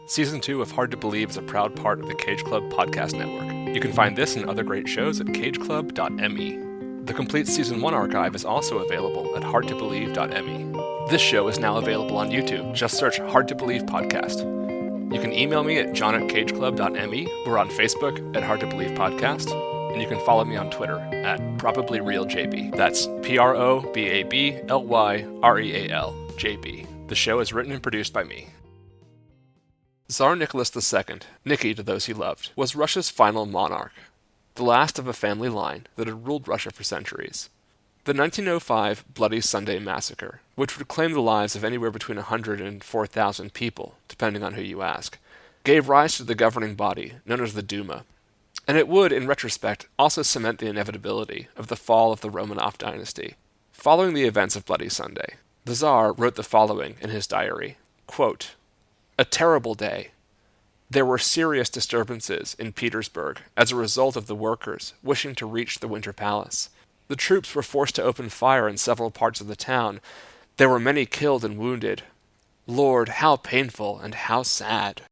Season 2 of Hard to Believe is a proud part of the Cage Club podcast network. You can find this and other great shows at cageclub.me. The complete Season 1 archive is also available at hardtobelieve.me. This show is now available on YouTube. Just search Hard to Believe Podcast. You can email me at john@cageclub.me. We're on Facebook at Hard to Believe Podcast. And you can follow me on Twitter at ProbablyRealJB. That's ProbablyRealJB. The show is written and produced by me. Tsar Nicholas II, Nicky to those he loved, was Russia's final monarch, the last of a family line that had ruled Russia for centuries. The 1905 Bloody Sunday Massacre, which would claim the lives of anywhere between 100 and 4,000 people, depending on who you ask, gave rise to the governing body known as the Duma, and it would, in retrospect, also cement the inevitability of the fall of the Romanov dynasty. Following the events of Bloody Sunday, the Tsar wrote the following in his diary, quote, "A terrible day. There were serious disturbances in Petersburg as a result of the workers wishing to reach the Winter Palace. The troops were forced to open fire in several parts of the town. There were many killed and wounded. Lord, how painful and how sad."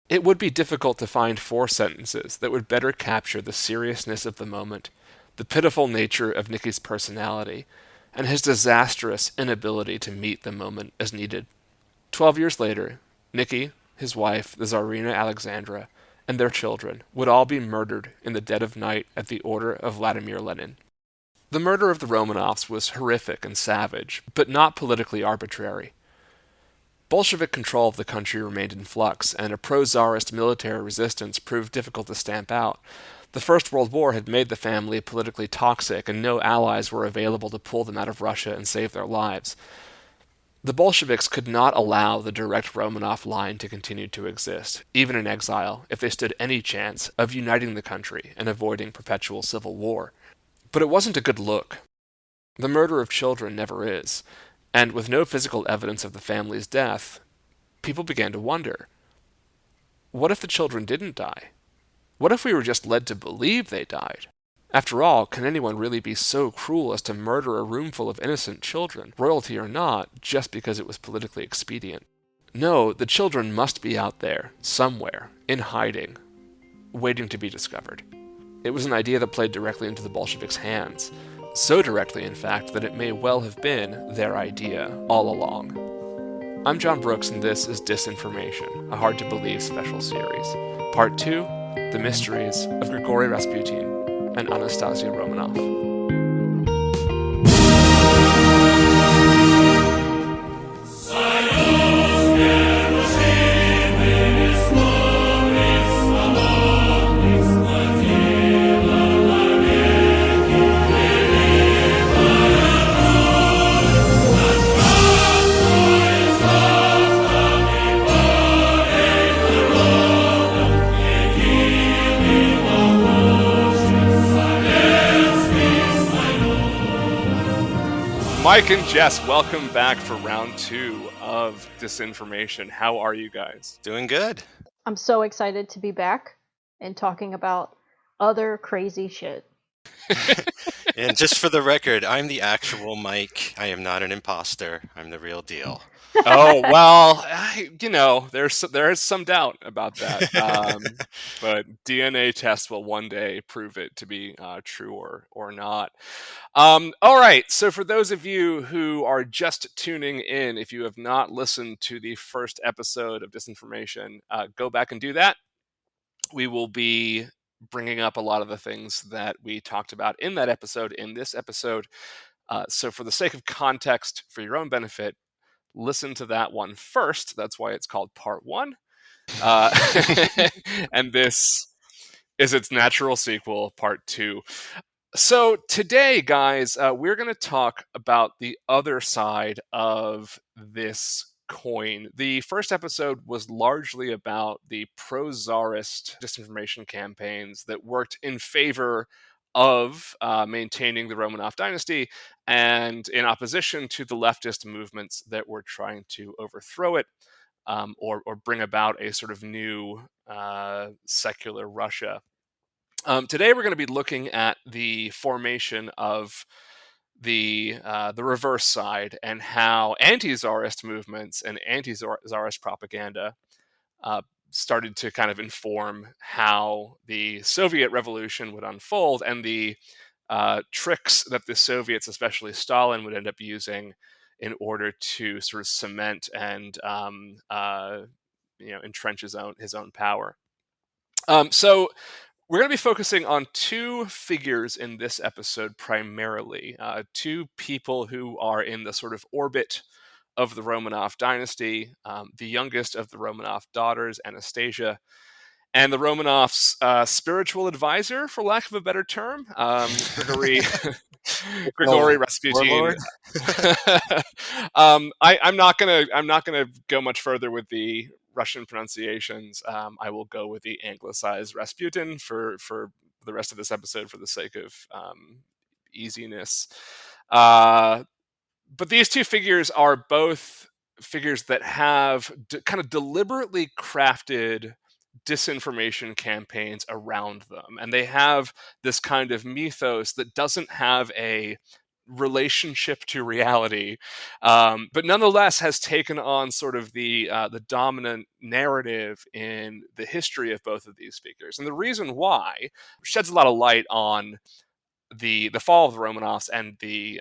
It would be difficult to find 4 sentences that would better capture the seriousness of the moment, the pitiful nature of Nicky's personality, and his disastrous inability to meet the moment as needed. 12 years later, Nicky, his wife, the Tsarina Alexandra, and their children would all be murdered in the dead of night at the order of Vladimir Lenin. The murder of the Romanovs was horrific and savage, but not politically arbitrary. Bolshevik control of the country remained in flux, and a pro-Tsarist military resistance proved difficult to stamp out. The First World War had made the family politically toxic, and no allies were available to pull them out of Russia and save their lives. The Bolsheviks could not allow the direct Romanov line to continue to exist, even in exile, if they stood any chance of uniting the country and avoiding perpetual civil war. But it wasn't a good look. The murder of children never is, and with no physical evidence of the family's death, people began to wonder, what if the children didn't die? What if we were just led to believe they died? After all, can anyone really be so cruel as to murder a roomful of innocent children, royalty or not, just because it was politically expedient? No, the children must be out there, somewhere, in hiding, waiting to be discovered. It was an idea that played directly into the Bolsheviks' hands. So directly, in fact, that it may well have been their idea all along. I'm John Brooks, and this is Disinformation, a hard-to-believe special series. Part 2, The Mysteries of Grigory Rasputin and Anastasia Romanov. Mike and Jess, welcome back for round 2 of Disinformation. How are you guys? Doing good. I'm so excited to be back and talking about other crazy shit. And just for the record, I'm the actual Mike. I am not an imposter. I'm the real deal. Oh, well, there is some doubt about that. But DNA tests will one day prove it to be true or not. All right, so for those of you who are just tuning in, if you have not listened to the first episode of Disinformation, go back and do that. We will be bringing up a lot of the things that we talked about in that episode in this episode. So for the sake of context, for your own benefit, listen to that one first. That's why it's called Part 1. And this is its natural sequel, Part 2. So today, guys, we're going to talk about the other side of this coin. The first episode was largely about the pro-Tsarist disinformation campaigns that worked in favor of maintaining the Romanov dynasty and in opposition to the leftist movements that were trying to overthrow it or bring about a sort of new secular Russia. Today we're going to be looking at the formation of the reverse side, and how anti-Tsarist movements and anti-Tsarist propaganda started to kind of inform how the Soviet Revolution would unfold, and the tricks that the Soviets, especially Stalin, would end up using in order to sort of cement and entrench his own power. So we're going to be focusing on two figures in this episode primarily, two people who are in the sort of orbit of the Romanov dynasty, the youngest of the Romanov daughters, Anastasia, and the Romanovs' spiritual advisor, for lack of a better term, Grigory Oh, Rasputin. warlord. I'm not gonna go much further with the Russian pronunciations. I will go with the anglicized Rasputin for the rest of this episode, for the sake of easiness. But these two figures are both figures that have kind of deliberately crafted disinformation campaigns around them, and they have this kind of mythos that doesn't have a relationship to reality, but nonetheless has taken on sort of the dominant narrative in the history of both of these figures. And the reason why sheds a lot of light on the fall of the Romanovs and the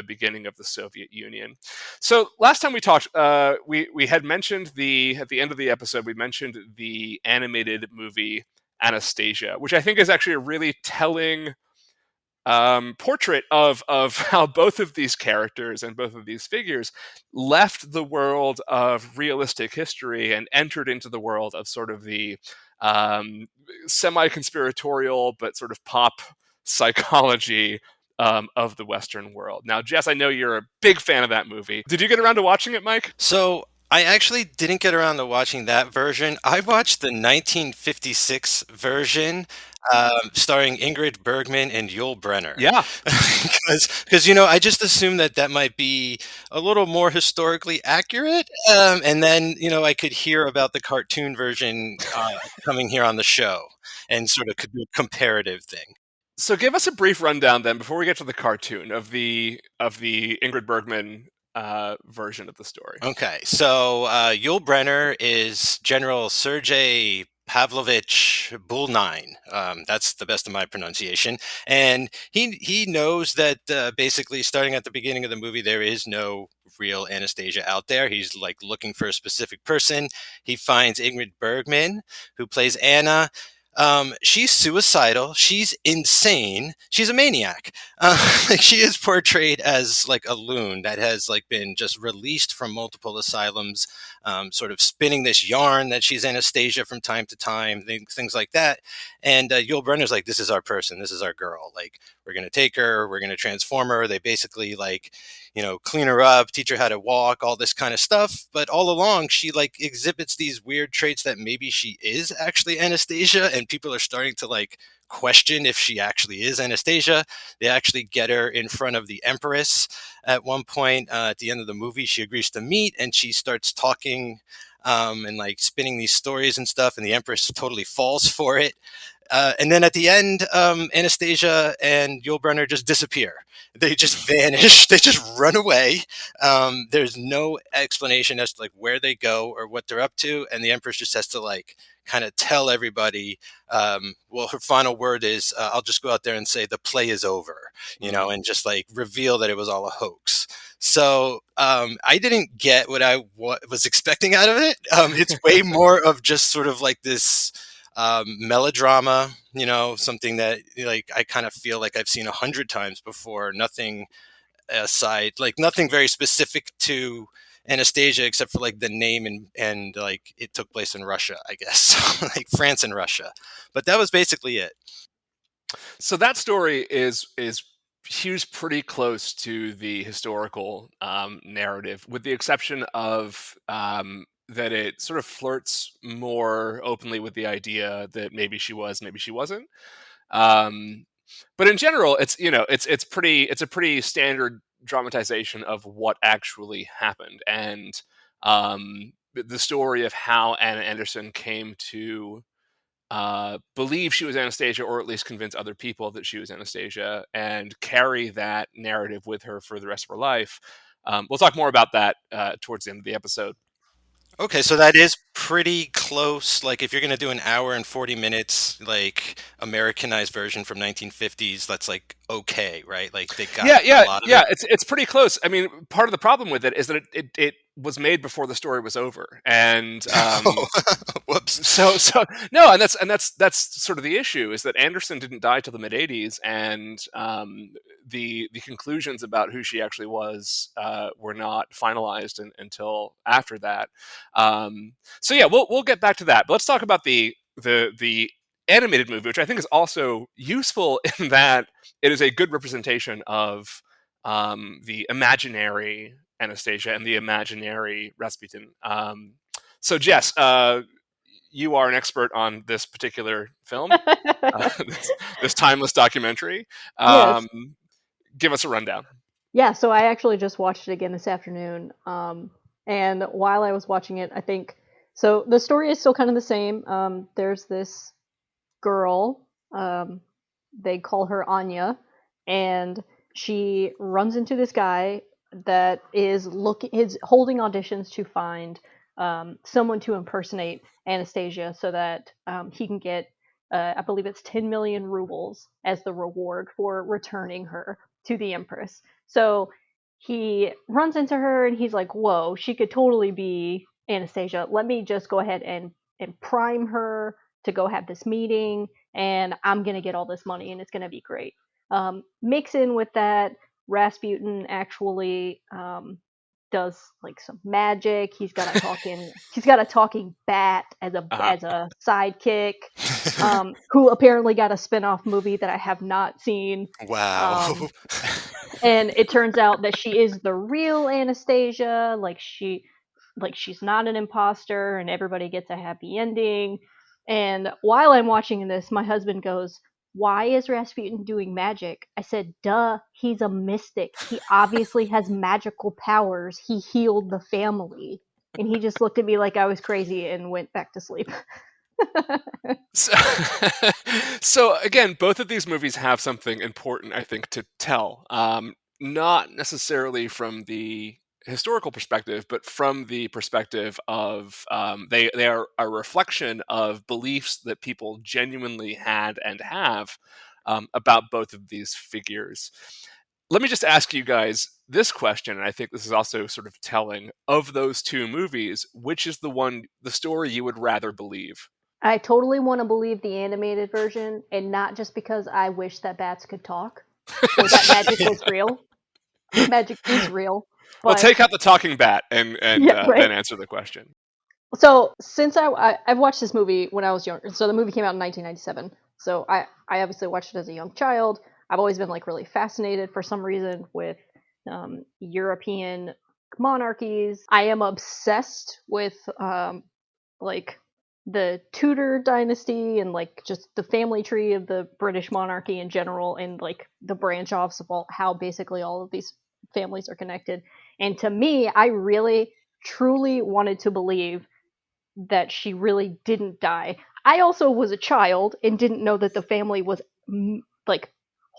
beginning of the Soviet Union. So last time we talked, we had mentioned at the end of the episode, we mentioned the animated movie Anastasia, which I think is actually a really telling portrait of how both of these characters and both of these figures left the world of realistic history and entered into the world of sort of the semi-conspiratorial but sort of pop psychology of the Western world. Now, Jess, I know you're a big fan of that movie. Did you get around to watching it, Mike? So I actually didn't get around to watching that version. I watched the 1956 version, starring Ingrid Bergman and Yul Brynner. Yeah. Because I just assumed that might be a little more historically accurate. And then, I could hear about the cartoon version coming here on the show and sort of could do a comparative thing. So give us a brief rundown then, before we get to the cartoon, of the Ingrid Bergman version of the story. Okay, so Yul Brynner is General Sergei Pavlovich Bulnine. That's the best of my pronunciation, and he knows that basically, starting at the beginning of the movie, there is no real Anastasia out there. He's like looking for a specific person. He finds Ingrid Bergman, who plays Anna. She's suicidal. She's insane. She's a maniac. She is portrayed as like a loon that has like been just released from multiple asylums, sort of spinning this yarn that she's Anastasia from time to time, things like that. And Yul Brynner's like, this is our person. This is our girl. Like, we're going to take her. We're going to transform her. They basically like, clean her up, teach her how to walk, all this kind of stuff. But all along, she like exhibits these weird traits that maybe she is actually Anastasia, and people are starting to like question if she actually is Anastasia. They actually get her in front of the Empress at one point. At the end of the movie, she agrees to meet, and she starts talking and like spinning these stories and stuff, and the Empress totally falls for it. And then at the end, Anastasia and Yul Brynner just disappear. They just vanish. They just run away. There's no explanation as to like where they go or what they're up to. And the Empress just has to like kind of tell everybody, well, her final word is, I'll just go out there and say the play is over, and just like reveal that it was all a hoax. So I didn't get what I was expecting out of it. It's way more of just sort of like this melodrama, something that like I kind of feel like I've seen 100 times before. Nothing aside, like nothing very specific to Anastasia except for like the name and like it took place in Russia, I guess, like France and Russia. But that was basically it. So that story is hews pretty close to the historical narrative, with the exception of that it sort of flirts more openly with the idea that maybe she was, maybe she wasn't. But in general, it's it's a pretty standard dramatization of what actually happened, and the story of how Anna Anderson came to believe she was Anastasia, or at least convince other people that she was Anastasia, and carry that narrative with her for the rest of her life. We'll talk more about that towards the end of the episode. Okay, so that is pretty close. Like if you're gonna do an hour and 40 minutes, like Americanized version from 1950s, that's like okay, right? Like they got Yeah, a yeah, lot of yeah. it. It's pretty close. I mean, part of the problem with it is that it was made before the story was over, and Oh, whoops. so no, and that's sort of the issue, is that Anderson didn't die till the mid '80s, and the conclusions about who she actually was were not finalized until after that. So yeah, we'll get back to that, but let's talk about the animated movie, which I think is also useful in that it is a good representation of the imaginary Anastasia and the imaginary Rasputin. So Jess, you are an expert on this particular film, this timeless documentary. Yes. Um, Give us a rundown. Yeah, so I actually just watched it again this afternoon. And while I was watching it, I think so the story is still kind of the same. There's this girl, they call her Anya, and she runs into this guy that is holding auditions to find someone to impersonate Anastasia so that he can get I believe it's 10 million rubles as the reward for returning her to the Empress. So he runs into her and he's like, "Whoa, she could totally be Anastasia. Let me just go ahead and prime her to go have this meeting, and I'm gonna get all this money, and it's gonna be great." Mix in with that, Rasputin actually does like some magic. He's got a talking bat Uh-huh. as a sidekick. Who apparently got a spin-off movie that I have not seen. Wow. Um, and it turns out that she is the real Anastasia. She's not an imposter, and everybody gets a happy ending. And while I'm watching this, my husband goes, "Why is Rasputin doing magic?" I said, "Duh, he's a mystic. He obviously has magical powers. He healed the family." And he just looked at me like I was crazy and went back to sleep. So, so again, both of these movies have something important, I think, to tell. Not necessarily from the historical perspective, but from the perspective of they are a reflection of beliefs that people genuinely had and have about both of these figures. Let me just ask you guys this question, and I think this is also sort of telling of those two movies. Which is the story you would rather believe? I totally want to believe the animated version, and not just because I wish that bats could talk or that magic was real. Magic is real, Well, but take out the talking bat and yeah, right. then answer the question. So since I've watched this movie when I was younger, so the movie came out in 1997. So I obviously watched it as a young child. I've always been like really fascinated for some reason with European monarchies. I am obsessed with like the Tudor dynasty and like just the family tree of the British monarchy in general, and like the branch offs of how basically all of these families are connected. And to me, I really truly wanted to believe that she really didn't die. I also was a child and didn't know that the family was like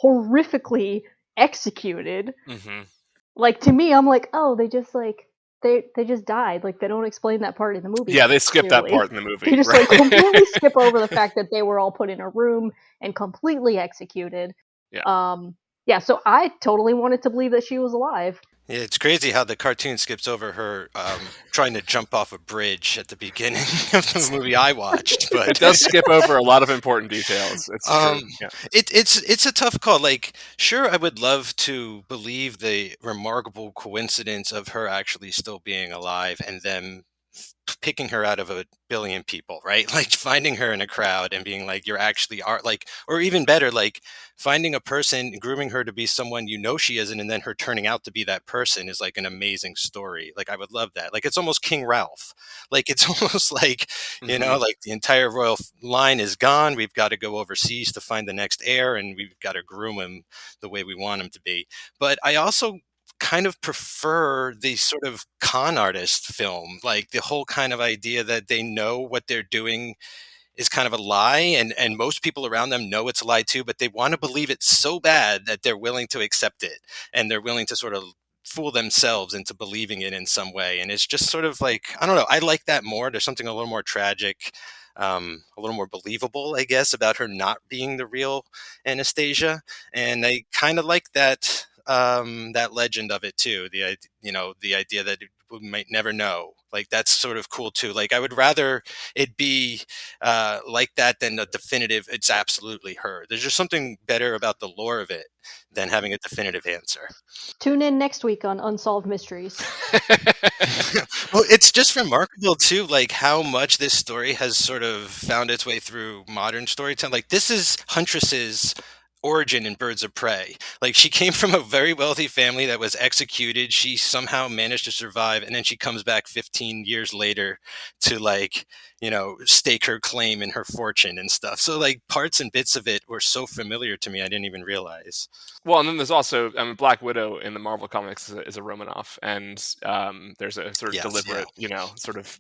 horrifically executed. Hmm. Like to me, I'm like, oh, they just died. Like they don't explain that part in the movie Yeah, they skipped that clearly. part in the They movie, just like right? completely skip over the fact that they were all put in a room and completely executed. Yeah. Yeah, so I totally wanted to believe that she was alive. Yeah, it's crazy how the cartoon skips over her trying to jump off a bridge at the beginning of the movie I watched. It But does skip over a lot of important details. It's true. um, Yeah. it's a tough call. Like, sure, I would love to believe the remarkable coincidence of her actually still being alive and them picking her out of a billion people, right? Like finding her in a crowd and being like, you're actually are like, or even better, like finding a person, grooming her to be someone you know she isn't, and then her turning out to be that person is like an amazing story. Like I would love that. Like it's almost King Ralph. Like it's almost like, Hmm. like the entire royal line is gone. We've got to go overseas to find the next heir, and we've got to groom him the way we want him to be. But I also kind of prefer the sort of con artist film, like the whole kind of idea that they know what they're doing is kind of a lie, and most people around them know it's a lie too, but they want to believe it so bad that they're willing to accept it, and they're willing to sort of fool themselves into believing it in some way. And it's just sort of like, I don't know, I like that more. There's something a little more tragic, a little more believable, I guess, about her not being the real Anastasia. And I kind of like that, that legend of it too. The idea that we might never know. Like, that's sort of cool too. Like, I would rather it be like that than a definitive, it's absolutely her. There's just something better about the lore of it than having a definitive answer. Tune in next week on Unsolved Mysteries. Well, it's just remarkable too, like how much this story has sort of found its way through modern storytelling. Like, this is Huntress's origin in Birds of Prey. Like, she came from a very wealthy family that was executed. She somehow managed to survive, and then she comes back 15 years later to, like, stake her claim in her fortune and stuff. So, like, parts and bits of it were so familiar to me, I didn't even realize. Well, and then there's also, I mean, Black Widow in the Marvel comics is a Romanoff, and there's a sort of Yes, deliberate, sort of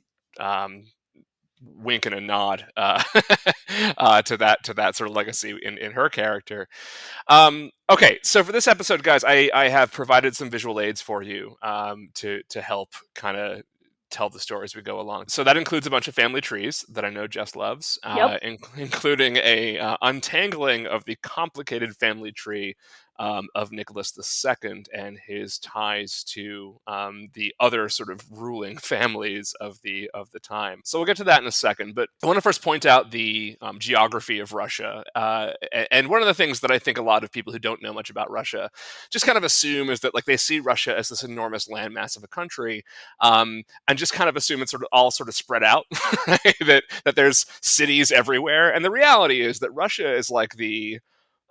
wink and a nod to that sort of legacy in her character. Okay, so for this episode, guys, I have provided some visual aids for you to help kind of tell the story as we go along. So that includes a bunch of family trees that I know Jess loves, Yep. including a untangling of the complicated family tree of Nicholas II and his ties to the other sort of ruling families of the time. So we'll get to that in a second, but I want to first point out the geography of Russia. And one of the things that I think a lot of people who don't know much about Russia just kind of assume is that, like, they see Russia as this enormous landmass of a country, and just kind of assume it's sort of all sort of spread out, right? that there's cities everywhere. And the reality is that Russia is like the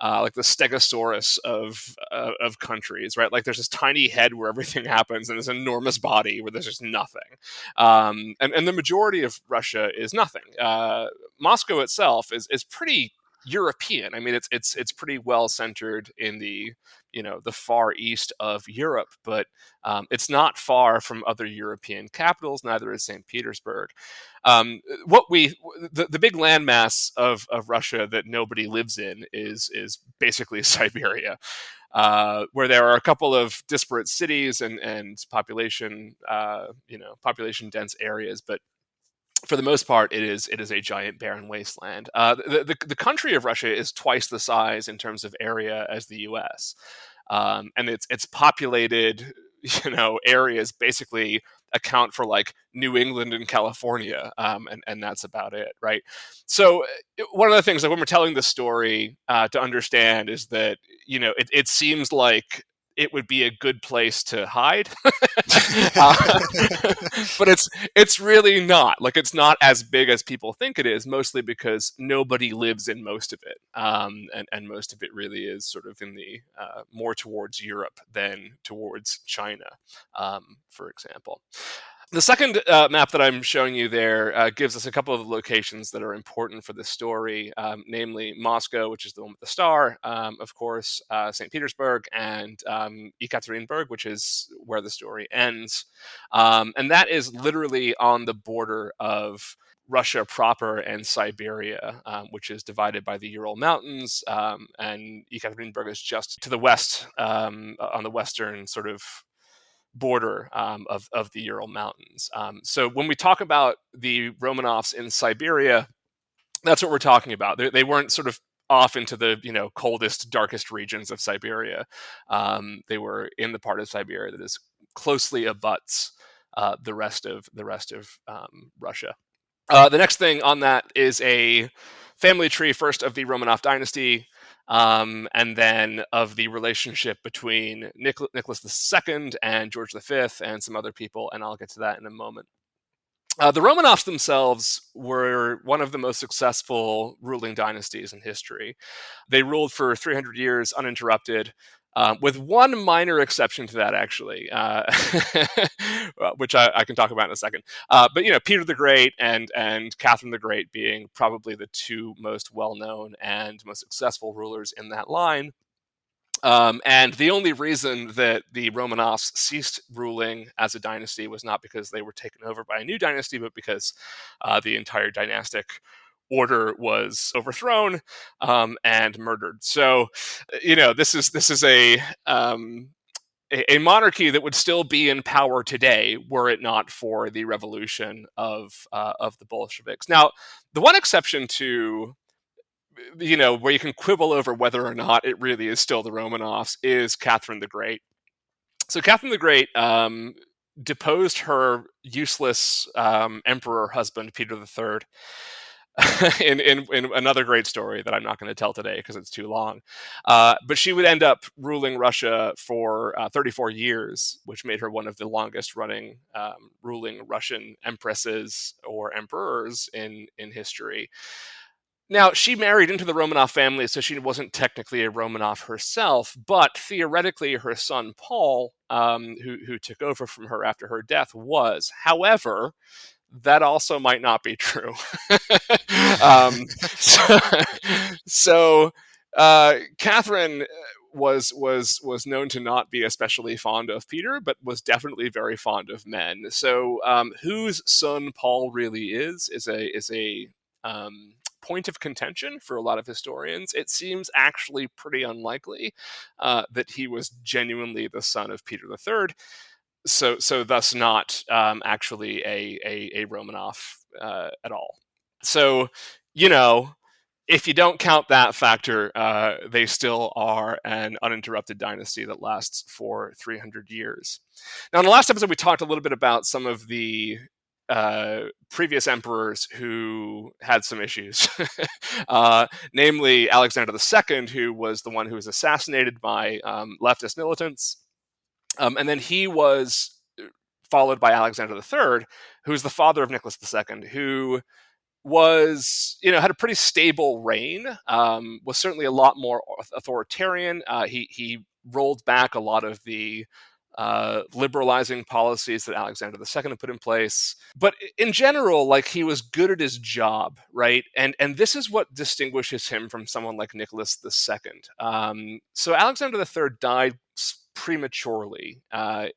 Stegosaurus of countries, right? Like, there's this tiny head where everything happens, and this enormous body where there's just nothing. And the majority of Russia is nothing. Moscow itself is pretty European. I mean, it's pretty well centered in the far east of Europe, but it's not far from other European capitals. Neither is St. Petersburg. The big landmass of Russia that nobody lives in is basically Siberia, where there are a couple of disparate cities and population dense areas, but for the most part, it is a giant barren wasteland. The country of Russia is twice the size in terms of area as the U.S., and its populated areas basically account for, like, New England and California, and that's about it, right? So one of the things, like, when we're telling the story to understand is that it seems like it would be a good place to hide, but it's really not. Like, it's not as big as people think it is, mostly because nobody lives in most of it, and most of it really is sort of in the more towards Europe than towards China, for example. The second map that I'm showing you there gives us a couple of locations that are important for the story, namely Moscow, which is the one with the star, of course, St. Petersburg, and Ekaterinburg, which is where the story ends. And that is literally on the border of Russia proper and Siberia, which is divided by the Ural Mountains, and Ekaterinburg is just to the west, on the western sort of border of the Ural Mountains. So when we talk about the Romanovs in Siberia, that's what we're talking about. They weren't sort of off into the coldest, darkest regions of Siberia. They were in the part of Siberia that is closely abuts the rest of Russia. The next thing on that is a family tree, first of the Romanov dynasty, and then of the relationship between Nicholas II and George V and some other people, and I'll get to that in a moment. The Romanovs themselves were one of the most successful ruling dynasties in history. They ruled for 300 years uninterrupted, with one minor exception to that, actually, which I can talk about in a second. But Peter the Great and Catherine the Great being probably the two most well-known and most successful rulers in that line. And the only reason that the Romanovs ceased ruling as a dynasty was not because they were taken over by a new dynasty, but because the entire dynastic order was overthrown and murdered. So, this is a monarchy that would still be in power today were it not for the revolution of the Bolsheviks. Now, the one exception to where you can quibble over whether or not it really is still the Romanovs is Catherine the Great. So Catherine the Great deposed her useless emperor husband Peter III in another great story that I'm not going to tell today because it's too long. But she would end up ruling Russia for 34 years, which made her one of the longest running ruling Russian empresses or emperors in history. Now, she married into the Romanov family, so she wasn't technically a Romanov herself, but theoretically her son Paul, who took over from her after her death, was. However, that also might not be true. So Catherine was known to not be especially fond of Peter, but was definitely very fond of men. So whose son Paul really is a point of contention for a lot of historians. It seems actually pretty unlikely that he was genuinely the son of Peter III. So thus not actually a Romanov at all. So, if you don't count that factor, they still are an uninterrupted dynasty that lasts for 300 years. Now, in the last episode, we talked a little bit about some of the previous emperors who had some issues, namely Alexander II, who was the one who was assassinated by leftist militants. And then he was followed by Alexander III, who's the father of Nicholas II, who was, had a pretty stable reign, was certainly a lot more authoritarian. He rolled back a lot of the liberalizing policies that Alexander II had put in place. But in general, he was good at his job, right? And this is what distinguishes him from someone like Nicholas II. So Alexander III died prematurely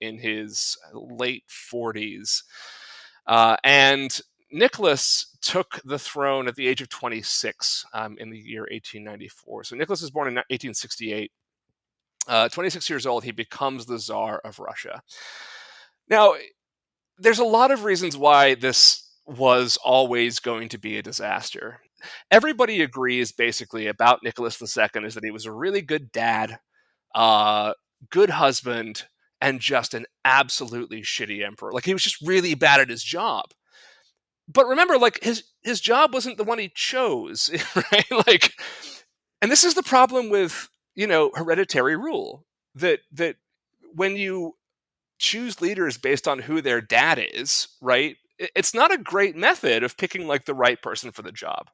in his late 40s. And Nicholas took the throne at the age of 26 in the year 1894. So Nicholas was born in 1868. 26 years old, he becomes the Tsar of Russia. Now, there's a lot of reasons why this was always going to be a disaster. Everybody agrees basically about Nicholas II is that he was a really good dad, good husband, and just an absolutely shitty emperor. He was just really bad at his job. But remember, his job wasn't the one he chose, right? And this is the problem with hereditary rule, that when you choose leaders based on who their dad is, right, it's not a great method of picking the right person for the job.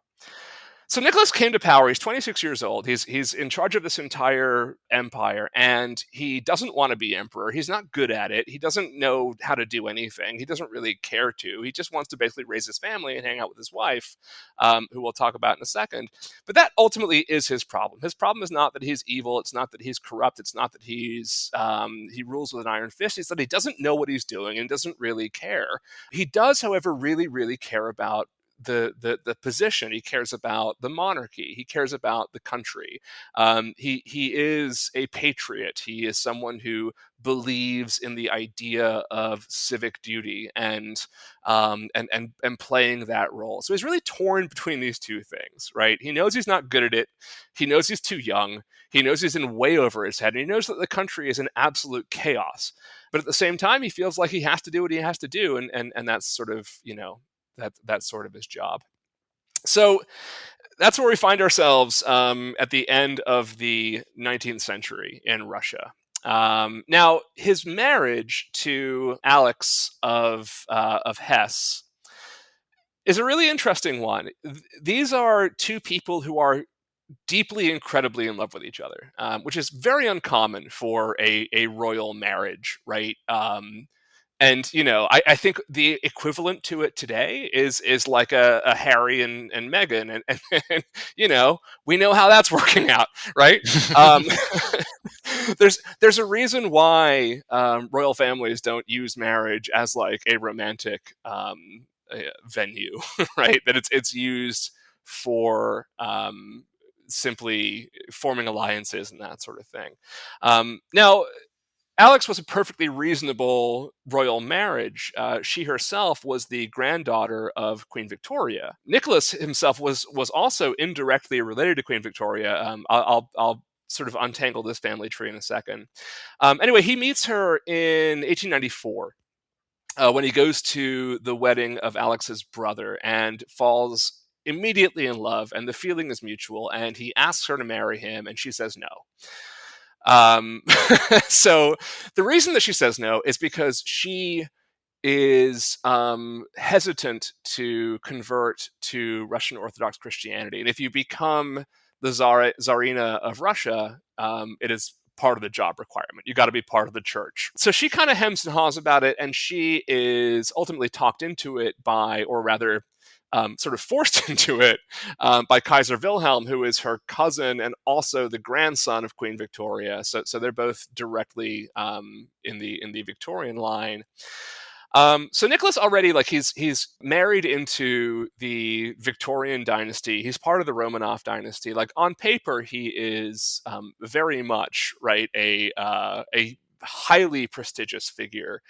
So Nicholas came to power. He's 26 years old. He's in charge of this entire empire, and he doesn't want to be emperor. He's not good at it. He doesn't know how to do anything. He doesn't really care to. He just wants to basically raise his family and hang out with his wife, who we'll talk about in a second. But that ultimately is his problem. His problem is not that he's evil. It's not that he's corrupt. It's not that he rules with an iron fist. It's that he doesn't know what he's doing and doesn't really care. He does, however, really, really care about the position. He cares about the monarchy. He cares about the country. He is a patriot. He is someone who believes in the idea of civic duty and playing that role. So he's really torn between these two things, right? He knows he's not good at it. He knows he's too young. He knows he's in way over his head. And he knows that the country is in absolute chaos. But at the same time, he feels like he has to do what he has to do. And that's sort of, that's sort of his job. So that's where we find ourselves at the end of the 19th century in Russia. Now, his marriage to Alex of Hesse is a really interesting one. These are two people who are deeply, incredibly in love with each other, which is very uncommon for a royal marriage, right? And I think the equivalent to it today is like a Harry and Meghan, and we know how that's working out, right? There's a reason why royal families don't use marriage as a romantic venue, right? That it's used for simply forming alliances and that sort of thing. Now, Alex was a perfectly reasonable royal marriage. She herself was the granddaughter of Queen Victoria. Nicholas himself was also indirectly related to Queen Victoria. I'll sort of untangle this family tree in a second. Anyway, he meets her in 1894 when he goes to the wedding of Alex's brother and falls immediately in love, and the feeling is mutual. And he asks her to marry him, and she says no. So the reason that she says no is because she is hesitant to convert to Russian Orthodox Christianity. And if you become the Tsarina of Russia, it is part of the job requirement. You got to be part of the church. So she kind of hems and haws about it, and she is ultimately talked into it by, or rather, sort of forced into it by Kaiser Wilhelm, who is her cousin and also the grandson of Queen Victoria. So they're both directly in the Victorian line. So Nicholas already, like, he's married into the Victorian dynasty. He's part of the Romanov dynasty. Like, on paper, he is very much, right, a highly prestigious figure.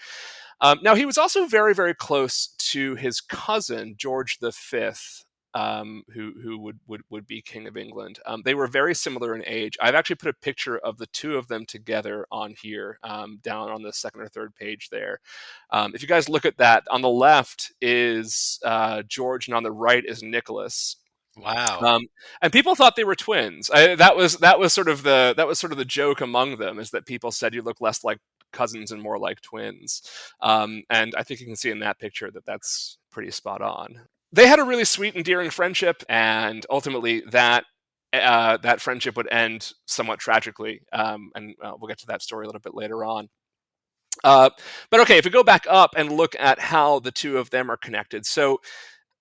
Now, he was also very, very close to his cousin, George V, who would be King of England. They were very similar in age. I've actually put a picture of the two of them together on here, down on the second or third page there. If you guys look at that, on the left is George, and on the right is Nicholas. Wow. And people thought they were twins. That was sort of the joke among them, is that people said you look less like cousins and more like twins. And I think you can see in that picture that that's pretty spot on. They had a really sweet, endearing friendship, and ultimately that friendship would end somewhat tragically. And we'll get to that story a little bit later on. But okay, if we go back up and look at how the two of them are connected, so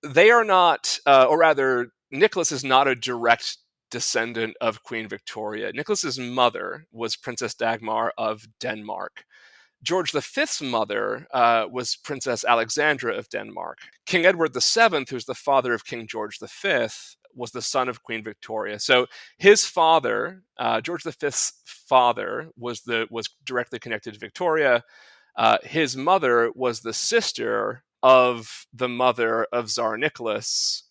they are not, or rather, Nicholas is not a direct descendant of Queen Victoria. Nicholas's mother was Princess Dagmar of Denmark. George V's mother was Princess Alexandra of Denmark. King Edward VII, who's the father of King George V, was the son of Queen Victoria. So his father, George V's father, was directly connected to Victoria. His mother was the sister of the mother of Tsar Nicholas,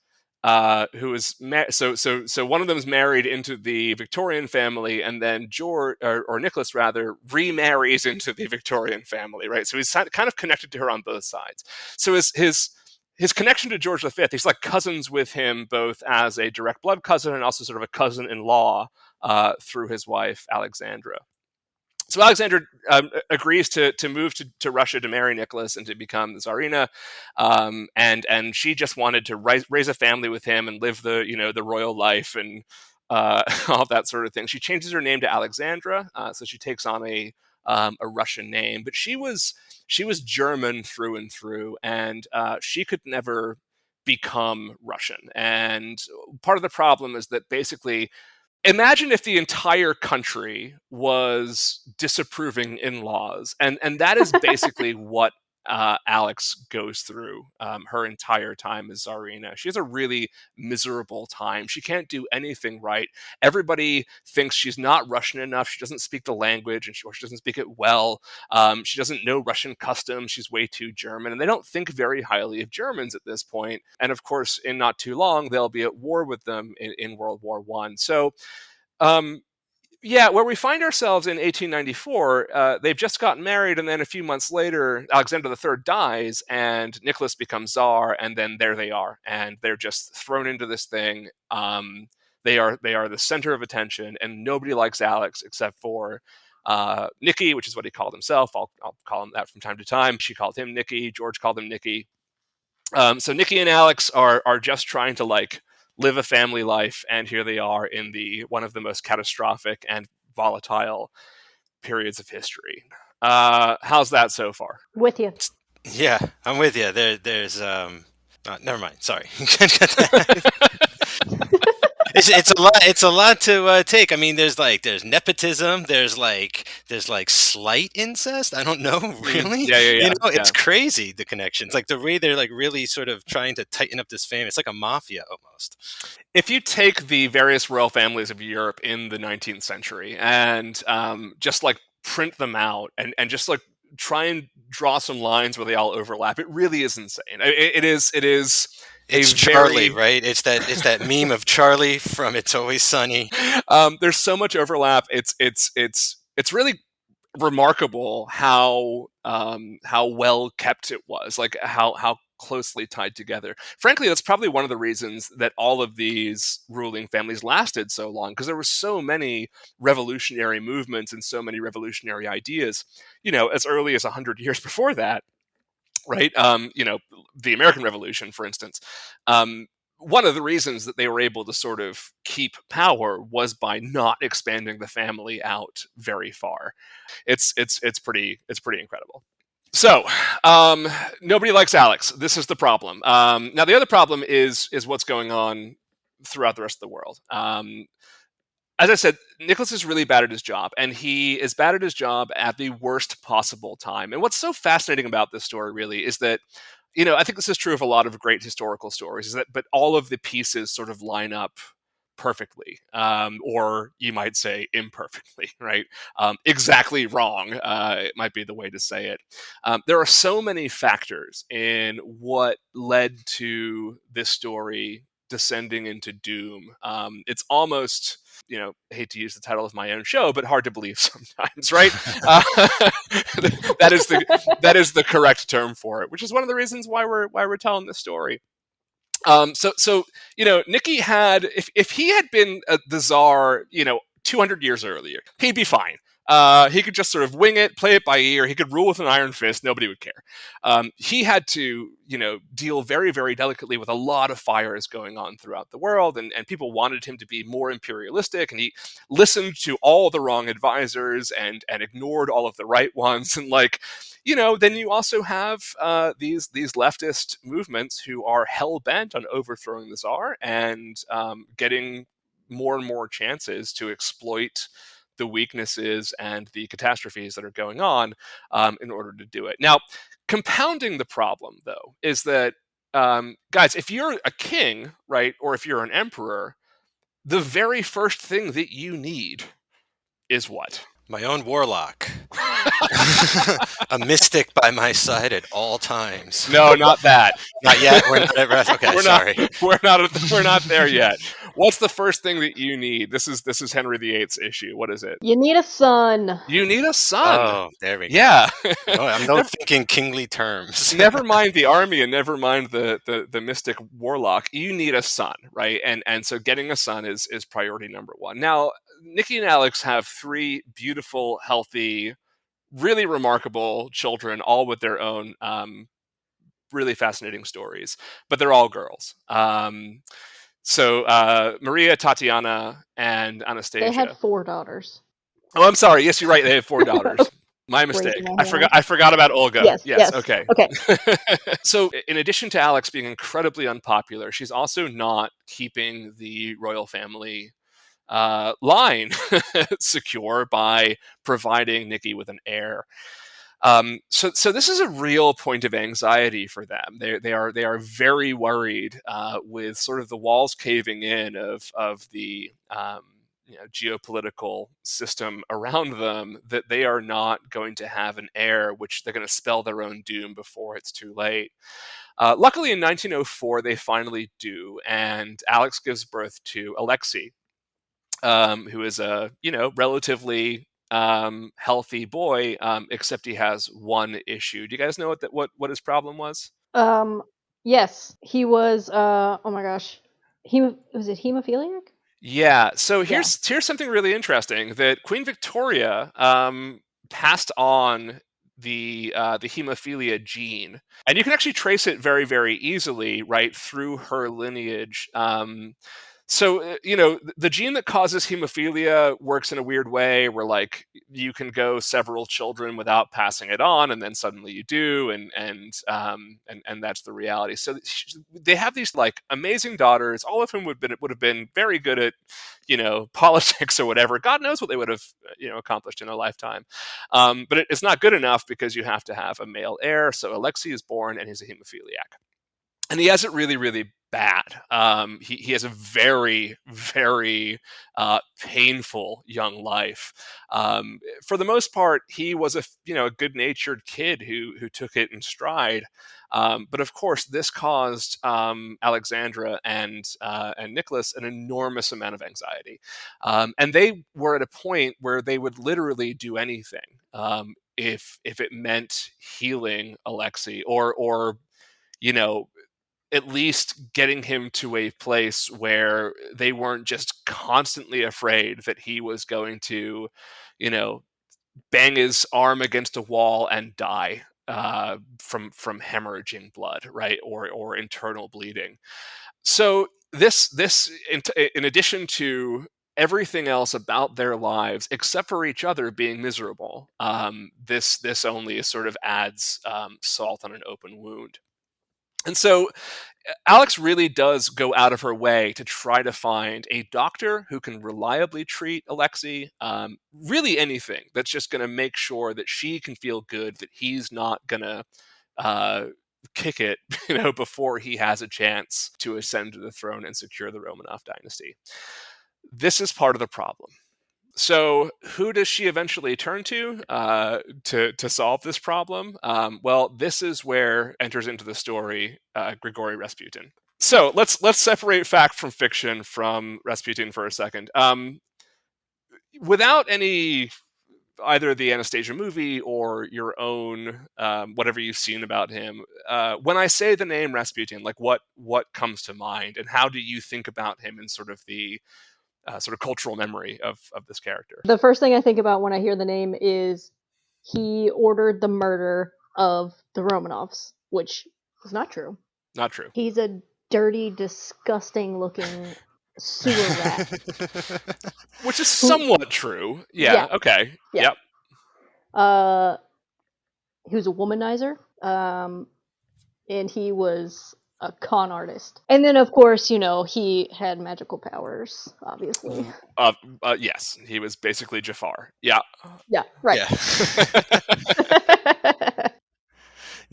who was so one of them is married into the Victorian family, and then George, or Nicholas rather, remarries into the Victorian family, right? So he's kind of connected to her on both sides. So his connection to George V, he's like cousins with him, both as a direct blood cousin and also sort of a cousin-in-law through his wife Alexandra. So Alexandra agrees to move to Russia to marry Nicholas and to become the Tsarina, and she just wanted to raise a family with him and live the royal life and all that sort of thing. She changes her name to Alexandra, so she takes on a Russian name, but she was German through and through, and she could never become Russian. And part of the problem is that basically, imagine if the entire country was disapproving in-laws, and that is basically what Alex goes through her entire time as Tsarina. She has a really miserable time. She can't do anything right. Everybody thinks she's not Russian enough. She doesn't speak the language, or she doesn't speak it well. She doesn't know Russian customs. She's way too German, and they don't think very highly of Germans at this point. And of course, in not too long, they'll be at war with them in World War I. So where we find ourselves in 1894, they've just gotten married, and then a few months later, Alexander III dies, and Nicholas becomes Tsar, and then there they are, and they're just thrown into this thing. They are the center of attention, and nobody likes Alex except for Nicky, which is what he called himself. I'll call him that from time to time. She called him Nicky. George called him Nicky. So Nicky and Alex are just trying to live a family life, and here they are in one of the most catastrophic and volatile periods of history. How's that so far? With you. Yeah, I'm with you. There's never mind. Sorry. It's a lot to take. I mean, there's nepotism. There's slight incest. I don't know, really. Yeah. It's crazy, the connections. Like the way they're really sort of trying to tighten up this family. It's like a mafia almost. Holocaust. If you take the various royal families of Europe in the 19th century and just like print them out and just like try and draw some lines where they all overlap, it really is insane. It is It's Charlie, right? It's that meme of Charlie from It's Always Sunny. There's so much overlap. It's really remarkable how well kept it was, like how closely tied together. Frankly, that's probably one of the reasons that all of these ruling families lasted so long, because there were so many revolutionary movements and so many revolutionary ideas, as early as 100 years before that, right? The American Revolution, for instance. One of the reasons that they were able to sort of keep power was by not expanding the family out very far. It's pretty incredible. So, nobody likes Alex. This is the problem. Now, the other problem is what's going on throughout the rest of the world. As I said, Nicholas is really bad at his job, and he is bad at his job at the worst possible time. And what's so fascinating about this story really is that, I think this is true of a lot of great historical stories, but all of the pieces sort of line up perfectly, or you might say imperfectly, right? Exactly wrong, it might be the way to say it. There are so many factors in what led to this story descending into doom. It's almost, I hate to use the title of my own show, but hard to believe sometimes, right? That is the correct term for it, which is one of the reasons why we're telling this story. So Nicky had, if he had been the Tsar, 200 years earlier, he'd be fine. He could just sort of wing it, play it by ear. He could rule with an iron fist. Nobody would care. He had to, deal very, very delicately with a lot of fires going on throughout the world, and people wanted him to be more imperialistic, and he listened to all the wrong advisors and ignored all of the right ones. And then you also have these leftist movements who are hell bent on overthrowing the Tsar and getting more and more chances to exploit the weaknesses and the catastrophes that are going on in order to do it. Now, compounding the problem, though, is that, guys, if you're a king, right, or if you're an emperor, the very first thing that you need is what? My own warlock. A mystic by my side at all times. No, not that. Not yet. We're not at rest. Okay, sorry. We're not there yet. What's the first thing that you need? This is Henry VIII's issue. What is it? You need a son. You need a son. Oh, there we go. Yeah. No, I'm not thinking kingly terms. Never mind the army and never mind the mystic warlock. You need a son, right? And so getting a son is priority number one. Now, Nicky and Alex have 3 beautiful, healthy, really remarkable children, all with their own really fascinating stories, but they're all girls. So Maria, Tatiana, and Anastasia. They had 4 daughters. Oh, I'm sorry. Yes, you're right. They have 4 daughters. My mistake. I forgot about Olga. Yes. Okay. So in addition to Alex being incredibly unpopular, she's also not keeping the royal family line secure by providing Nicky with an heir. So this is a real point of anxiety for them. They are very worried with sort of the walls caving in of the geopolitical system around them, that they are not going to have an heir, which they're going to spell their own doom before it's too late. Luckily, in 1904, they finally do, and Alex gives birth to Alexei, who is a relatively healthy boy, except he has one issue. Do you guys know what his problem was? Yes, he was. Oh my gosh, was it hemophiliac? Yeah. So here's something really interesting, that Queen Victoria passed on the hemophilia gene, and you can actually trace it very, very easily right through her lineage. So, the gene that causes hemophilia works in a weird way where, you can go several children without passing it on, and then suddenly you do, and that's the reality. So they have these, amazing daughters, all of whom would have been very good at, politics or whatever. God knows what they would have, accomplished in a lifetime. But it's not good enough because you have to have a male heir. So Alexei is born, and he's a hemophiliac. And he has it really, really bad. He has a very, very painful young life. For the most part, he was a good-natured kid who took it in stride. But of course, this caused Alexandra and Nicholas an enormous amount of anxiety, and they were at a point where they would literally do anything if it meant healing Alexei, or you know at least getting him to a place where they weren't just constantly afraid that he was going to, you know, bang his arm against a wall and die from hemorrhaging blood, right, or internal bleeding. So this in addition to everything else about their lives except for each other being miserable, this only sort of adds salt on an open wound. And so Alex really does go out of her way to try to find a doctor who can reliably treat Alexei. Really anything that's just going to make sure that she can feel good, that he's not going to uh, kick it, before he has a chance to ascend to the throne and secure the Romanov dynasty. This is part of the problem. So, who does she eventually turn to solve this problem? Well, this is where enters into the story Grigory Rasputin. So let's separate fact from fiction from Rasputin for a second. Without any either the Anastasia movie or your own whatever you've seen about him, when I say the name Rasputin, like what comes to mind, and how do you think about him in sort of the sort of cultural memory of this character? The first thing I think about when I hear the name is he ordered the murder of the Romanovs, which is not true. Not true. He's a dirty, disgusting-looking sewer rat. Which is somewhat true. Yeah. Yeah. Okay. Yeah. Yep. He was a womanizer, and he was a con artist. And then, of course, he had magical powers, obviously. Yes, he was basically Jafar. Yeah. Yeah, right. Yeah.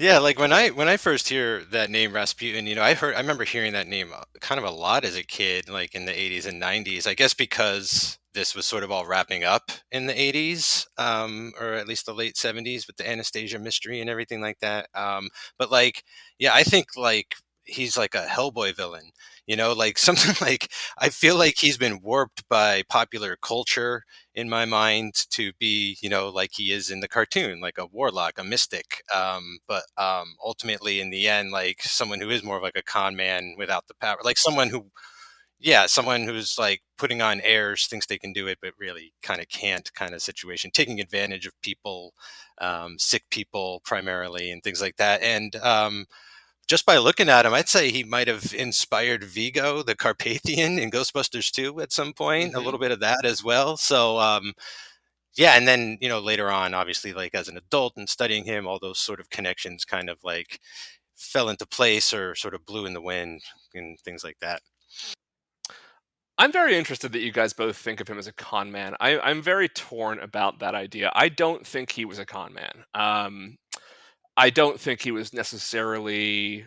Yeah, like when I first hear that name Rasputin, I remember hearing that name kind of a lot as a kid, like in the 80s and 90s. I guess because this was sort of all wrapping up in the 80s, or at least the late 70s with the Anastasia mystery and everything like that. But like, yeah, I think like he's like a Hellboy villain, like something like I feel like he's been warped by popular culture in my mind to be, like he is in the cartoon, like a warlock, a mystic. But ultimately, in the end, like someone who is more of like a con man without the power, like someone who's like putting on airs, thinks they can do it, but really kind of can't, kind of situation, taking advantage of people, sick people primarily, and things like that. And just by looking at him, I'd say he might have inspired Vigo, the Carpathian, in Ghostbusters 2 at some point, a little bit of that as well. So, yeah. And then, later on, obviously, like as an adult and studying him, all those sort of connections kind of like fell into place or sort of blew in the wind and things like that. I'm very interested that you guys both think of him as a con man. I'm very torn about that idea. I don't think he was a con man. I don't think he was necessarily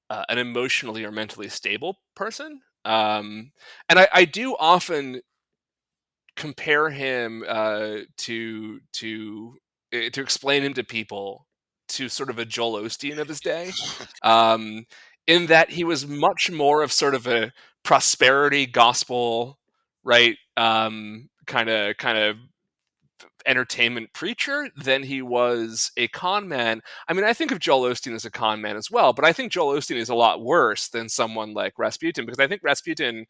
an emotionally or mentally stable person. And I do often compare him to explain him to people to sort of a Joel Osteen of his day, um, in that he was much more of sort of a prosperity gospel, right? Kind of entertainment preacher than he was a con man. I mean, I think of Joel Osteen as a con man as well, but I think Joel Osteen is a lot worse than someone like Rasputin, because I think Rasputin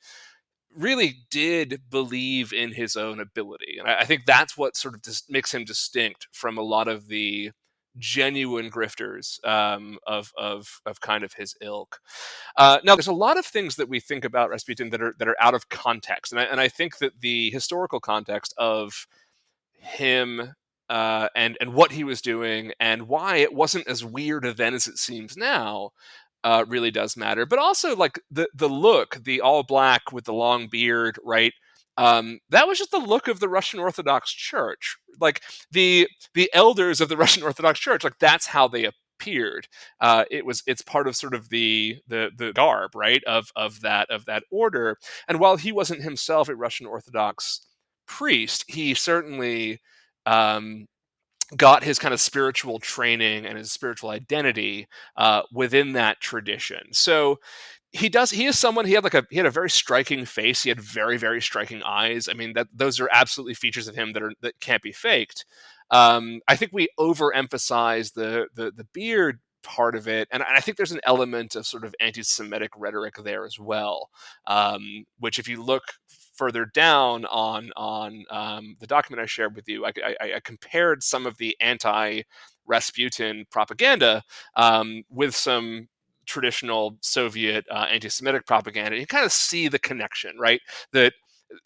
really did believe in his own ability. And I think that's what sort of makes him distinct from a lot of the genuine grifters of kind of his ilk. Now, there's a lot of things that we think about Rasputin that are out of context, and I think that the historical context of him and what he was doing and why it wasn't as weird then as it seems now really does matter. But also like the look, the all black with the long beard, right? That was just the look of the Russian Orthodox Church. Like the elders of the Russian Orthodox Church, like that's how they disappeared. It's part of sort of the garb, right, of that order. And while he wasn't himself a Russian Orthodox priest, he certainly got his kind of spiritual training and his spiritual identity within that tradition. So he is someone, he had a very striking face. He had very, very striking eyes. I mean, those are absolutely features of him that can't be faked. I think we overemphasize the beard part of it, and I think there's an element of sort of anti-Semitic rhetoric there as well, which if you look further down on the document I shared with you, I compared some of the anti-Rasputin propaganda with some traditional Soviet anti-Semitic propaganda. You kind of see the connection, right? That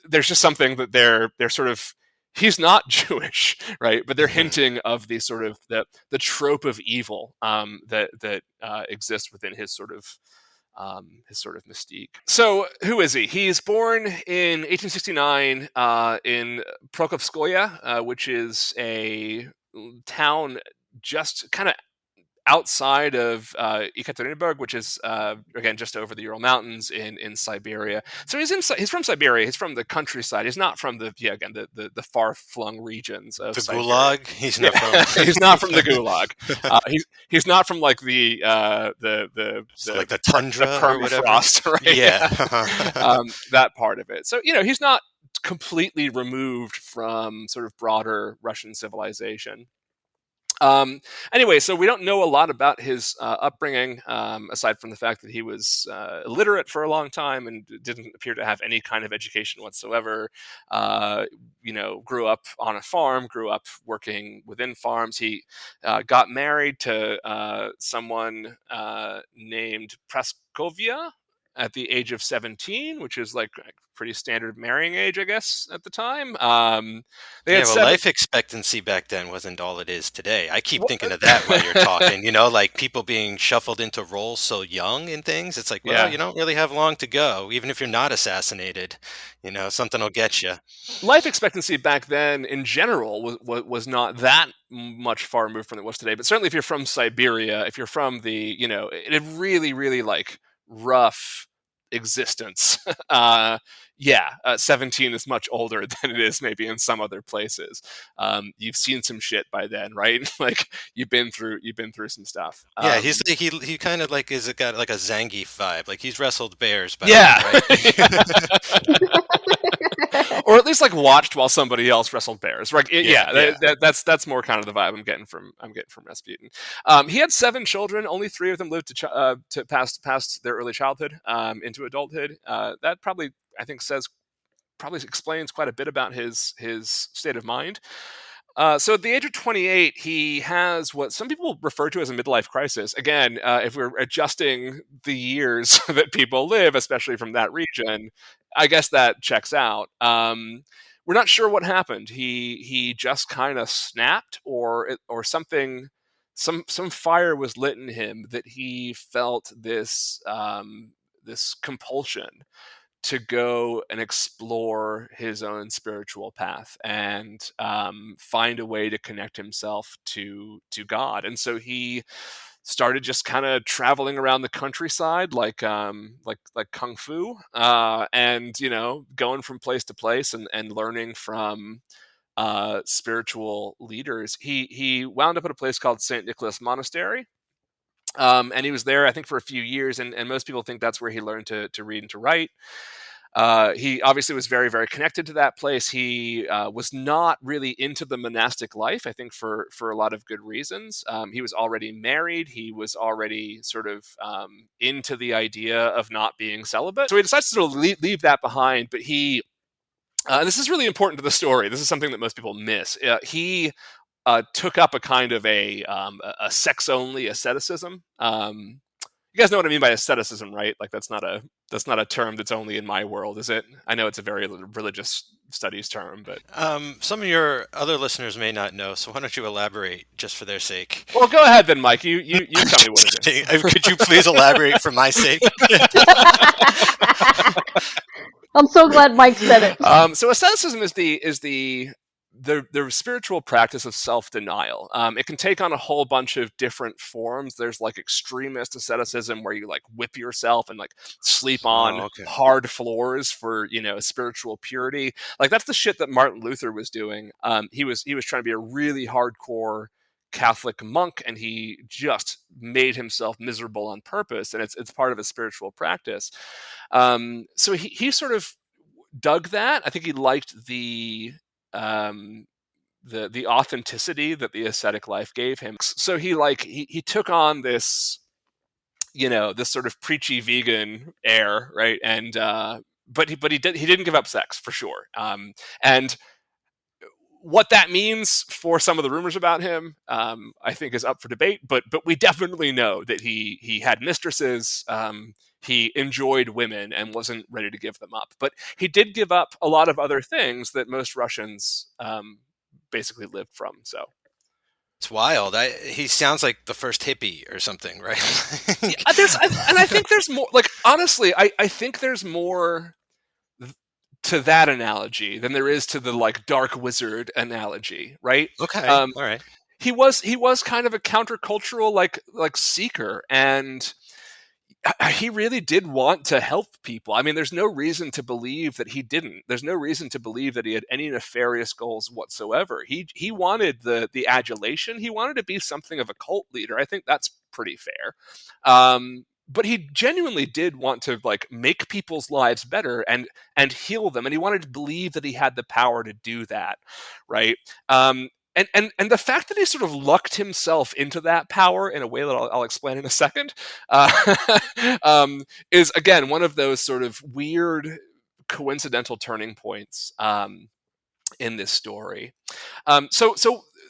there's just something that they're sort of, he's not Jewish, right? But they're hinting of the sort of the trope of evil that exists within his sort of mystique. So who is he? He's born in 1869 in Prokofskoye, which is a town just kind of outside of Ekaterinburg, which is again just over the Ural Mountains in Siberia. So he's from Siberia. He's from the countryside. He's not from the far flung regions of the Siberia. Gulag. He's not from. He's not from the Gulag. He's not from like the like the tundra the permafrost, right? Yeah, that part of it. So he's not completely removed from sort of broader Russian civilization. Anyway, so we don't know a lot about his upbringing, aside from the fact that he was illiterate for a long time and didn't appear to have any kind of education whatsoever. Grew up on a farm, grew up working within farms. He got married to someone named Praskovia at the age of 17, which is like pretty standard marrying age, I guess, at the time. Life expectancy back then wasn't all it is today. I keep thinking of that while you're talking, like people being shuffled into roles so young and things. It's like, well, you don't really have long to go. Even if you're not assassinated, something will get you. Life expectancy back then in general was not that much far removed from it was today. But certainly if you're from Siberia, if you're from the, it really, really like rough existence. 17 is much older than it is maybe in some other places. You've seen some shit by then, right? Like you've been through some stuff. He's like, he kind of like got like a Zangief vibe. Like he's wrestled bears by right? Yeah. Or at least like watched while somebody else wrestled bears, right? That's more kind of the vibe I'm getting from Rasputin. He had 7 children. Only 3 of them lived to past their early childhood into adulthood. That probably explains quite a bit about his state of mind. So at the age of 28, he has what some people refer to as a midlife crisis. Again, if we're adjusting the years that people live, especially from that region, I guess that checks out. We're not sure what happened. He just kind of snapped, or something. Some fire was lit in him that he felt this compulsion to go and explore his own spiritual path and find a way to connect himself to God. And so he started just kind of traveling around the countryside like kung fu, and going from place to place and learning from spiritual leaders. He wound up at a place called St. Nicholas Monastery. And he was there, I think, for a few years, and most people think that's where he learned to read and to write. He obviously was very, very connected to that place. He was not really into the monastic life, I think, for a lot of good reasons. He was already married. He was already sort of into the idea of not being celibate. So he decides to sort of leave that behind, but he... this is really important to the story. This is something that most people miss. He took up a kind of a sex-only asceticism. You guys know what I mean by asceticism, right? Like that's not a term that's only in my world, is it? I know it's a very religious studies term, but some of your other listeners may not know. So why don't you elaborate just for their sake? Well, go ahead then, Mike. You tell me what it is. Could you please elaborate for my sake? I'm so glad Mike said it. So asceticism is the the spiritual practice of self-denial. It can take on a whole bunch of different forms. There's like extremist asceticism where you like whip yourself and like sleep on Oh, okay. hard floors for, spiritual purity. Like that's the shit that Martin Luther was doing. He was trying to be a really hardcore Catholic monk, and he just made himself miserable on purpose, and it's part of his spiritual practice. So he sort of dug that. I think he liked um, the authenticity that the ascetic life gave him. So he took on this, this sort of preachy vegan air, right? And but he didn't give up sex for sure. And what that means for some of the rumors about him, I think, is up for debate. But we definitely know that he had mistresses. He enjoyed women and wasn't ready to give them up. But he did give up a lot of other things that most Russians basically lived from. So It's wild. He sounds like the first hippie or something, right? and I think there's more. Like honestly, I think there's more to that analogy than there is to the like dark wizard analogy, right? Okay. Um, All right. he was kind of a countercultural like seeker, and he really did want to help people. I mean, there's no reason to believe that he didn't. There's no reason to believe that he had any nefarious goals whatsoever. He wanted the adulation. He wanted to be something of a cult leader. I think that's pretty fair. But he genuinely did want to like make people's lives better and heal them, and he wanted to believe that he had the power to do that, right? And the fact that he sort of lucked himself into that power in a way that I'll explain in a second, is again one of those sort of weird coincidental turning points in this story. So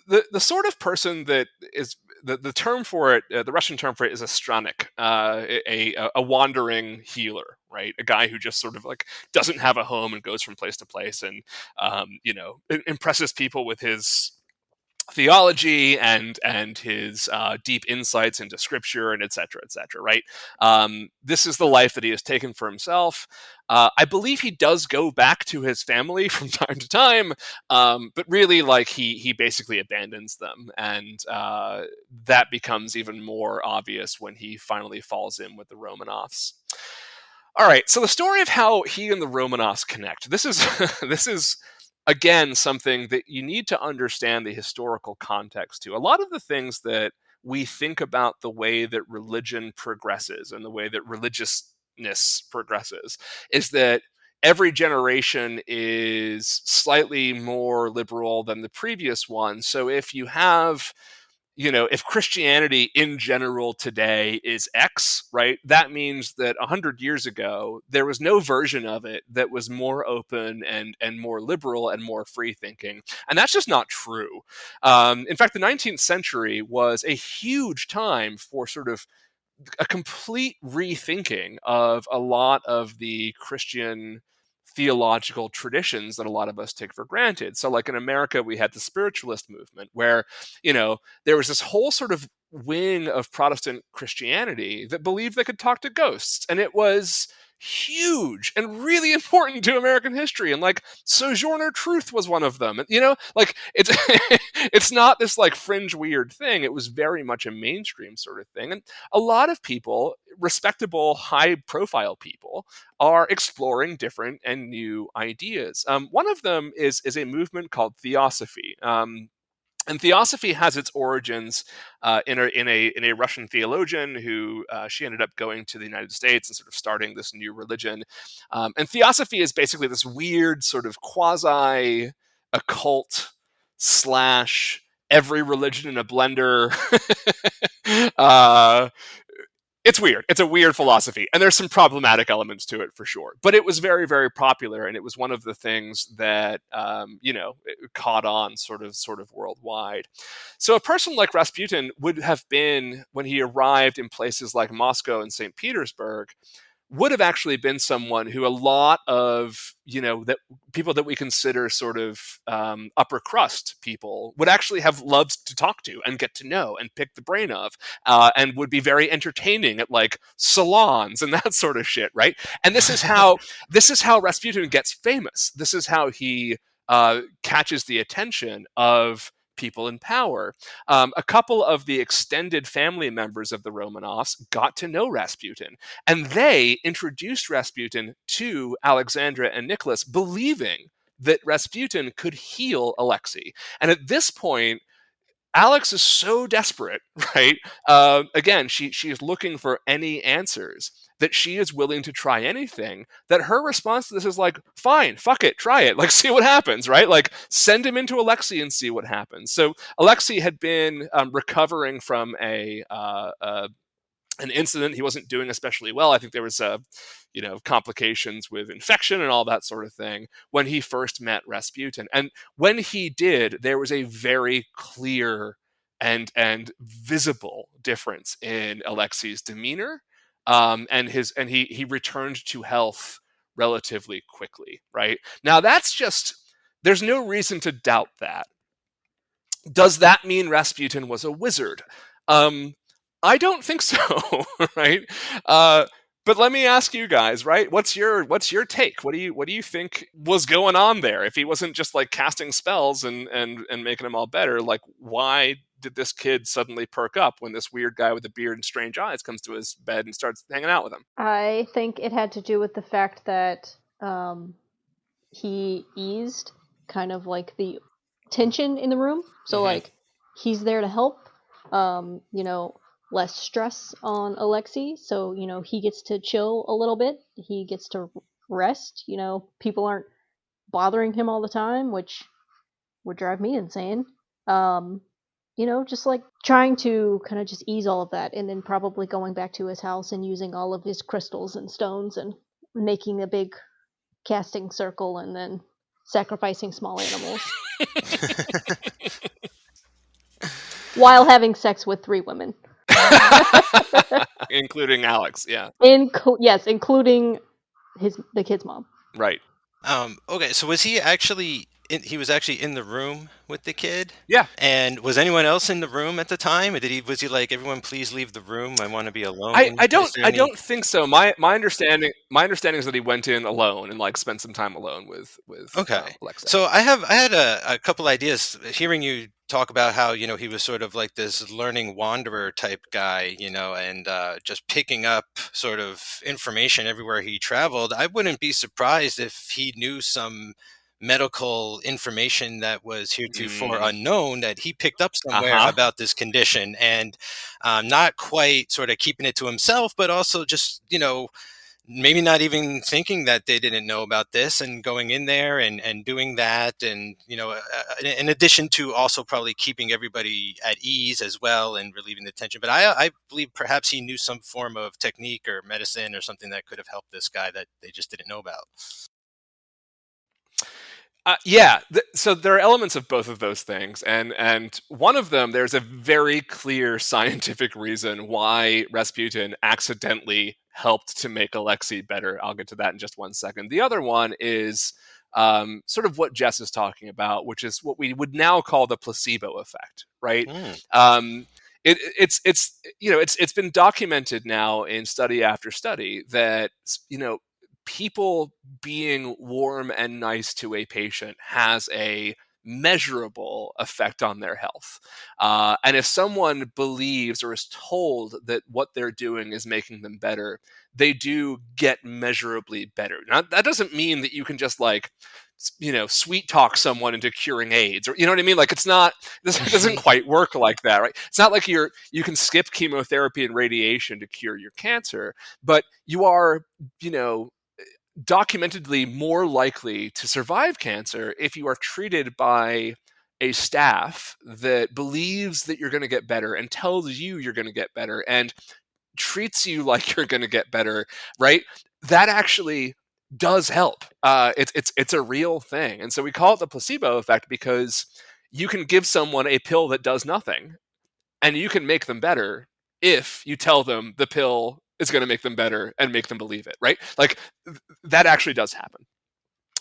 the sort of person that is the term for it, the Russian term for it is a stranik, a wandering healer, right? A guy who just sort of like doesn't have a home and goes from place to place and impresses people with his theology and his deep insights into scripture and et cetera, right? This is the life that he has taken for himself. I believe he does go back to his family from time to time, but really, like he basically abandons them, and that becomes even more obvious when he finally falls in with the Romanovs. All right, so the story of how he and the Romanovs connect. This is this is again something that you need to understand the historical context to. A lot of the things that we think about the way that religion progresses and the way that religiousness progresses is that every generation is slightly more liberal than the previous one. So if you have, if Christianity in general today is X, right, that means that 100 years ago, there was no version of it that was more open and more liberal and more free thinking. And that's just not true. In fact, the 19th century was a huge time for sort of a complete rethinking of a lot of the Christian theological traditions that a lot of us take for granted. So like in America, we had the spiritualist movement where, there was this whole sort of wing of Protestant Christianity that believed they could talk to ghosts. And it was huge and really important to American history. And like Sojourner Truth was one of them. Like it's it's not this like fringe weird thing. It was very much a mainstream sort of thing. And a lot of people, respectable, high profile people, are exploring different and new ideas. One of them is a movement called Theosophy. And Theosophy has its origins in a Russian theologian who she ended up going to the United States and sort of starting this new religion. And Theosophy is basically this weird sort of quasi occult slash every religion in a blender. uh, it's weird. It's a weird philosophy, and there's some problematic elements to it for sure. But it was very, very popular, and it was one of the things that it caught on sort of worldwide. So a person like Rasputin would have been, when he arrived in places like Moscow and St. Petersburg, would have actually been someone who a lot of that people that we consider sort of upper crust people would actually have loved to talk to and get to know and pick the brain of, and would be very entertaining at like salons and that sort of shit, right? And this is how Rasputin gets famous. This is how he catches the attention of people in power. A couple of the extended family members of the Romanovs got to know Rasputin, and they introduced Rasputin to Alexandra and Nicholas, believing that Rasputin could heal Alexei. And at this point, Alex is so desperate, right? Again, she is looking for any answers, that she is willing to try anything, that her response to this is like, fine, fuck it, try it, like, see what happens, right? Like, send him into Alexei and see what happens. So Alexei had been recovering from an incident. He wasn't doing especially well. I think there was complications with infection and all that sort of thing when he first met Rasputin. And when he did, there was a very clear and visible difference in Alexei's demeanor, and he returned to health relatively quickly. Right now, there's no reason to doubt that. Does that mean Rasputin was a wizard? I don't think so, right? But let me ask you guys, right? What's your take? What do you think was going on there? If he wasn't just like casting spells and making them all better, like, why did this kid suddenly perk up when this weird guy with a beard and strange eyes comes to his bed and starts hanging out with him? I think it had to do with the fact that he eased kind of like the tension in the room. So like, he's there to help. Less stress on Alexei, so he gets to chill a little bit. He gets to rest. People aren't bothering him all the time, which would drive me insane. Just like trying to kind of just ease all of that, and then probably going back to his house and using all of his crystals and stones and making a big casting circle and then sacrificing small animals. While having sex with 3 women. Including Alex, yeah. Yes, including the kid's mom. Right. Okay, so was he actually he was actually in the room with the kid? Yeah. And was anyone else in the room at the time? Or was he like, everyone please leave the room, I want to be alone? I don't think so. My understanding is that he went in alone and like spent some time alone with Alexa. So I had a couple ideas hearing you talk about how he was sort of like this learning wanderer type guy, and just picking up sort of information everywhere he traveled. I wouldn't be surprised if he knew some medical information that was heretofore unknown that he picked up somewhere about this condition, and not quite sort of keeping it to himself, but also just maybe not even thinking that they didn't know about this, and going in there and doing that, and in addition to also probably keeping everybody at ease as well and relieving the tension. But I believe perhaps he knew some form of technique or medicine or something that could have helped this guy that they just didn't know about. So there are elements of both of those things, and one of them, there's a very clear scientific reason why Rasputin accidentally helped to make Alexei better. I'll get to that in just one second. The other one is sort of what Jess is talking about, which is what we would now call the placebo effect, right? It's been documented now in study after study that people being warm and nice to a patient has a measurable effect on their health. And if someone believes or is told that what they're doing is making them better, they do get measurably better. Now, that doesn't mean that you can just like, sweet talk someone into curing AIDS, or you know what I mean? Like, this doesn't quite work like that, right? It's not like you can skip chemotherapy and radiation to cure your cancer, but you are, documentedly more likely to survive cancer if you are treated by a staff that believes that you're going to get better and tells you you're going to get better and treats you like you're going to get better, right? That actually does help. It's a real thing. And so we call it the placebo effect because you can give someone a pill that does nothing and you can make them better if you tell them the pill is going to make them better and make them believe it, right? Like, that actually does happen.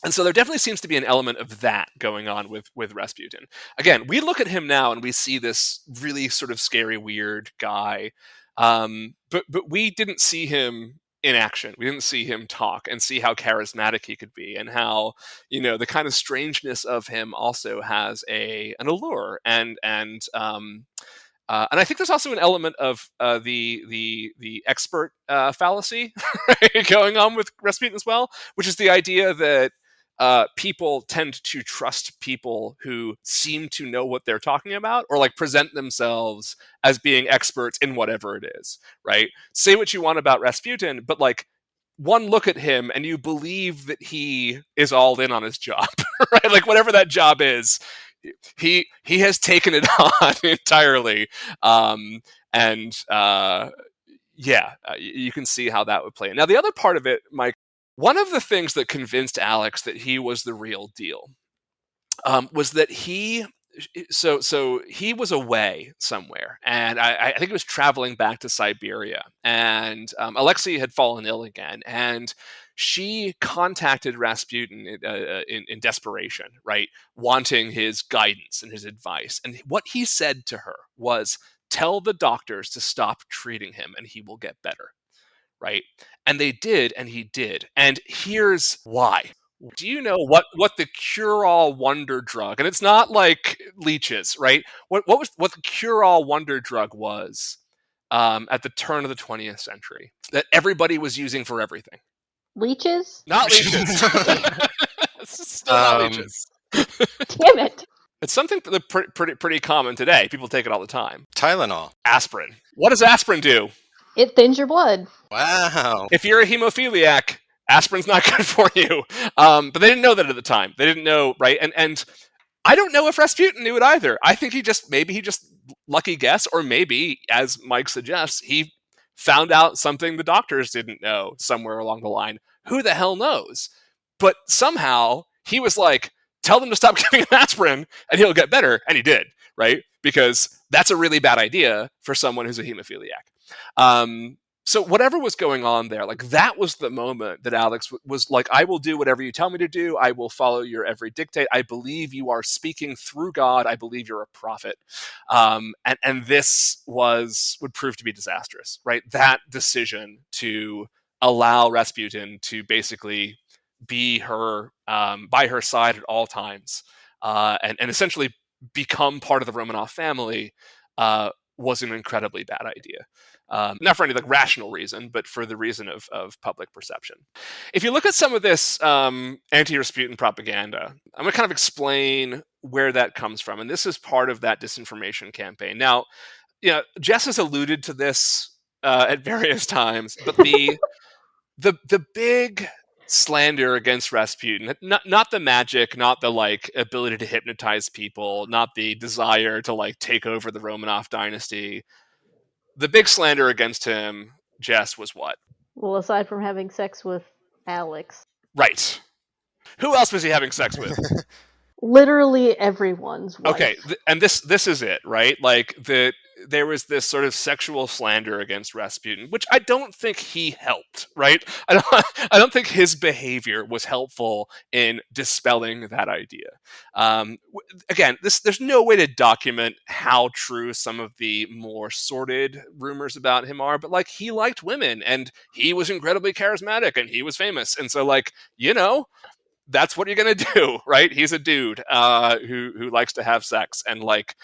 And so there definitely seems to be an element of that going on with Rasputin. Again, we look at him now and we see this really sort of scary, weird guy. But we didn't see him in action. We didn't see him talk and see how charismatic he could be, and how, the kind of strangeness of him also has an allure, and I think there's also an element of the expert fallacy going on with Rasputin as well, which is the idea that people tend to trust people who seem to know what they're talking about, or like present themselves as being experts in whatever it is, right? Say what you want about Rasputin, but like one look at him and you believe that he is all in on his job, right? Like whatever that job is, he has taken it on entirely, and you can see how that would play. Now, the other part of it, Mike, one of the things that convinced Alex that he was the real deal was that he was away somewhere, and I think he was traveling back to Siberia, and Alexei had fallen ill again, and she contacted Rasputin in desperation, right, wanting his guidance and his advice. And what he said to her was, "Tell the doctors to stop treating him, and he will get better." Right? And they did, and he did. And here's why. Do you know what the cure-all wonder drug? And it's not like leeches, right? What the cure-all wonder drug was at the turn of the 20th century that everybody was using for everything? Leeches? Not leeches. Still not leeches. Damn it. It's something pretty common today. People take it all the time. Tylenol. Aspirin. What does aspirin do? It thins your blood. Wow. If you're a hemophiliac, aspirin's not good for you. But they didn't know that at the time. They didn't know, right? And I don't know if Rasputin knew it either. I think maybe he just lucky guess, or maybe, as Mike suggests, he found out something the doctors didn't know somewhere along the line. Who the hell knows? But somehow he was like, tell them to stop giving him aspirin and he'll get better. And he did, right? Because that's a really bad idea for someone who's a hemophiliac. So whatever was going on there, like that was the moment that Alex was like, I will do whatever you tell me to do. I will follow your every dictate. I believe you are speaking through God. I believe you're a prophet. And this would prove to be disastrous, right? That decision to allow Rasputin to basically be her by her side at all times, and essentially become part of the Romanov family, was an incredibly bad idea. Not for any like rational reason, but for the reason of public perception. If you look at some of this anti-Rasputin propaganda, I'm going to kind of explain where that comes from, and this is part of that disinformation campaign. Now, Jess has alluded to this at various times, but the big slander against Rasputin, not the magic, not the like ability to hypnotize people, not the desire to like take over the Romanov dynasty. The big slander against him, Jess, was what? Well, aside from having sex with Alex. Right. Who else was he having sex with? Literally everyone's wife. Okay, and this is it, right? Like there was this sort of sexual slander against Rasputin, which I don't think he helped, right? I don't think his behavior was helpful in dispelling that idea. Again, there's no way to document how true some of the more sordid rumors about him are, but like he liked women and he was incredibly charismatic and he was famous, and so like that's what you're gonna do, right? He's a dude who likes to have sex, and like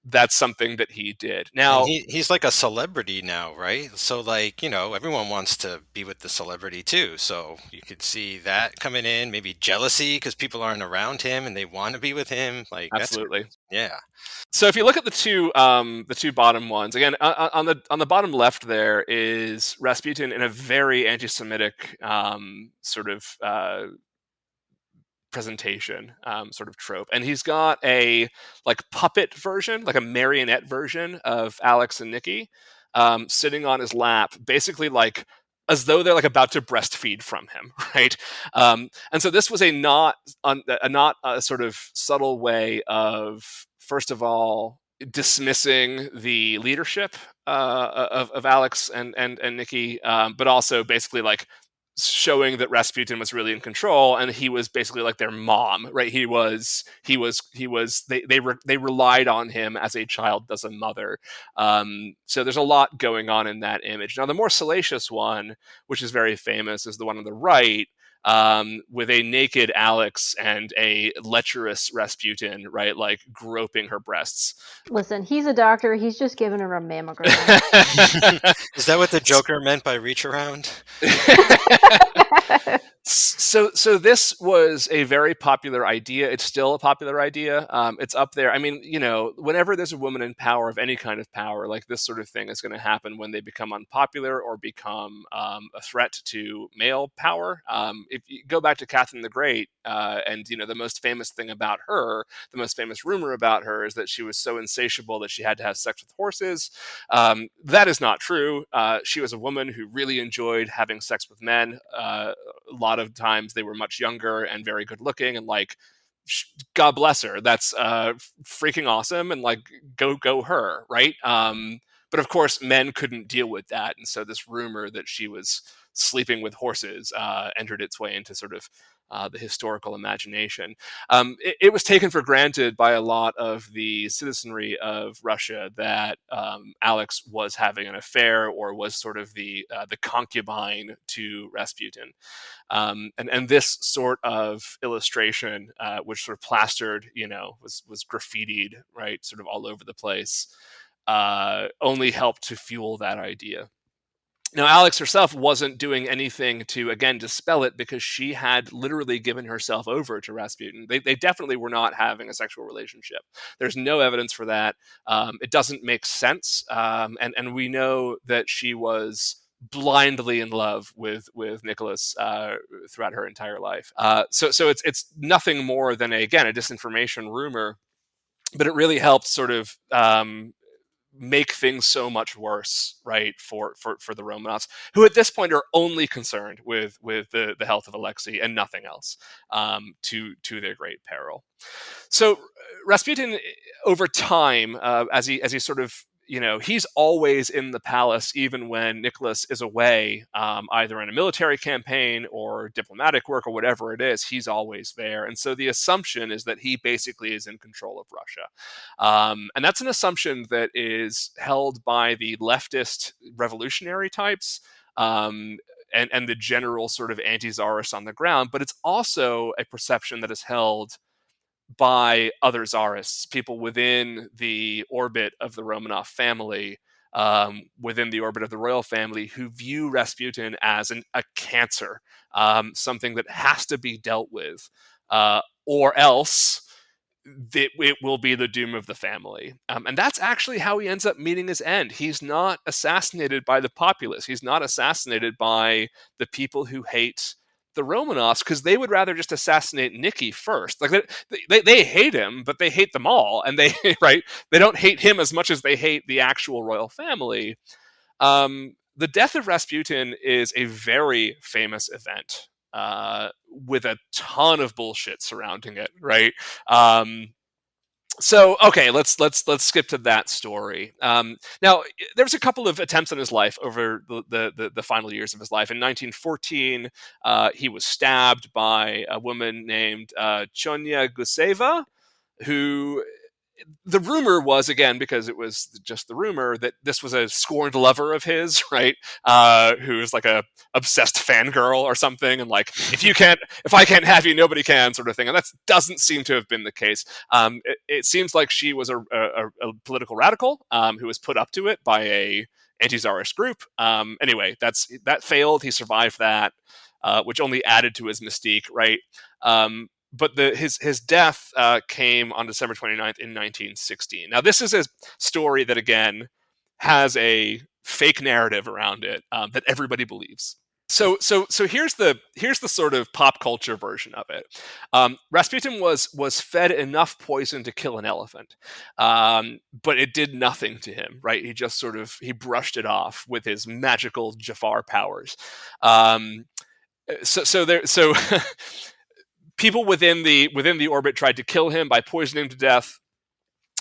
that's something that he did. Now he's like a celebrity now, right? So like, everyone wants to be with the celebrity too. So you could see that coming in, maybe jealousy because people aren't around him and they want to be with him. Like absolutely, yeah. So if you look at the two bottom ones again, on the bottom left there is Rasputin in a very anti-Semitic sort of presentation sort of trope, and he's got a like puppet version, like a marionette version of Alex and Nikki sitting on his lap, basically like as though they're like about to breastfeed from him, right? And so this was a not a sort of subtle way of, first of all, dismissing the leadership of Alex and Nikki, but also basically like showing that Rasputin was really in control, and he was basically like their mom, right? They relied on him as a child does a mother. So there's a lot going on in that image. Now, the more salacious one, which is very famous, is the one on the right, with a naked Alex and a lecherous Rasputin, right, like groping her breasts. Listen, he's a doctor. He's just giving her a mammogram. Is that what the Joker meant by reach around? So this was a very popular idea. It's still a popular idea. It's up there. I mean, whenever there's a woman in power of any kind of power, like this sort of thing is going to happen when they become unpopular or become a threat to male power. If you go back to Catherine the Great, and the most famous thing about her, the most famous rumor about her is that she was so insatiable that she had to have sex with horses. That is not true. She was a woman who really enjoyed having sex with men. A lot of times they were much younger and very good looking, and like, God bless her. That's freaking awesome, and like, go her, right? But of course, men couldn't deal with that, and so this rumor that she was sleeping with horses entered its way into sort of the historical imagination. It was taken for granted by a lot of the citizenry of Russia that Alex was having an affair or was sort of the concubine to Rasputin. And this sort of illustration, which sort of plastered, was graffitied, right, sort of all over the place, only helped to fuel that idea. Now, Alex herself wasn't doing anything to, again, dispel it, because she had literally given herself over to Rasputin. They definitely were not having a sexual relationship. There's no evidence for that. It doesn't make sense. And we know that she was blindly in love with Nicholas throughout her entire life. So it's nothing more than, a disinformation rumor, but it really helped sort of make things so much worse, right, for the Romanovs, who at this point are only concerned with the health of Alexei and nothing else, to their great peril. So Rasputin, over time, as he sort of, he's always in the palace, even when Nicholas is away, either in a military campaign or diplomatic work or whatever it is. He's always there, and so the assumption is that he basically is in control of Russia, and that's an assumption that is held by the leftist revolutionary types. And the general sort of anti-czarists on the ground, but it's also a perception that is held by other czarists, people within the orbit of the Romanov family, within the orbit of the royal family, who view Rasputin as a cancer, something that has to be dealt with, or else it will be the doom of the family. And that's actually how he ends up meeting his end. He's not assassinated by the populace. He's not assassinated by the people who hate the Romanovs, because they would rather just assassinate Nicky first. Like, they hate him, but they hate them all, and they right, they don't hate him as much as they hate the actual royal family. The death of Rasputin is a very famous event, with a ton of bullshit surrounding it, right? So, okay, let's skip to that story. Now, there was a couple of attempts on his life over the final years of his life. In 1914, he was stabbed by a woman named Chonya Guseva, who, the rumor was, again, because it was just the rumor, that this was a scorned lover of his, right? Who's like a obsessed fangirl or something, and like, if I can't have you, nobody can, sort of thing. And that doesn't seem to have been the case. It seems like she was a political radical, who was put up to it by a anti-czarist group. Anyway, that failed. He survived that, which only added to his mystique, right? But his death came on December 29th in 1916. Now, this is a story that, again, has a fake narrative around it, that everybody believes. So here's the sort of pop culture version of it. Rasputin was fed enough poison to kill an elephant, but it did nothing to him, right? He just sort of, he brushed it off with his magical Jafar powers. So people within the orbit tried to kill him by poisoning him to death.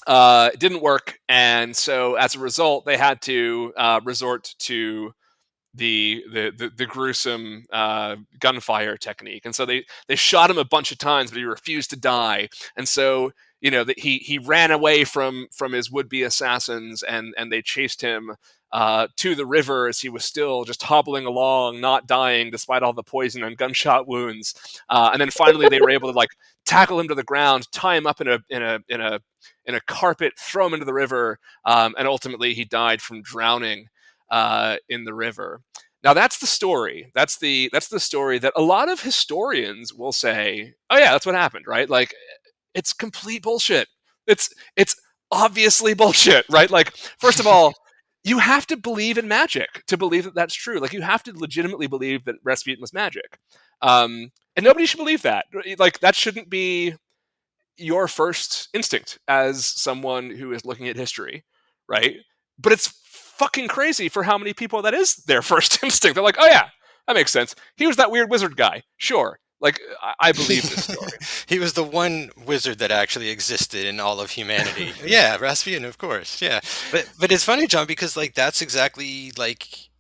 It didn't work, and so as a result, they had to resort to the gruesome gunfire technique, and so they shot him a bunch of times, but he refused to die, and so that he ran away from his would-be assassins, and they chased him to the river as he was still just hobbling along, not dying despite all the poison and gunshot wounds, and then finally they were able to tackle him to the ground, tie him up in a carpet, throw him into the river, and ultimately he died from drowning in the river. Now that's the story. That's the story that a lot of historians will say, "Oh yeah, that's what happened," right? It's complete bullshit. It's obviously bullshit, right? First of all, you have to believe in magic to believe that that's true. You have to legitimately believe that Rasputin was magic, and nobody should believe that. That shouldn't be your first instinct as someone who is looking at history, right? But it's fucking crazy for how many people that is their first instinct. They're like, "Oh yeah, that makes sense. He was that weird wizard guy. Sure." I believe this story. He was the one wizard that actually existed in all of humanity. Yeah, Rasputin, of course. Yeah, but it's funny, John, because that's exactly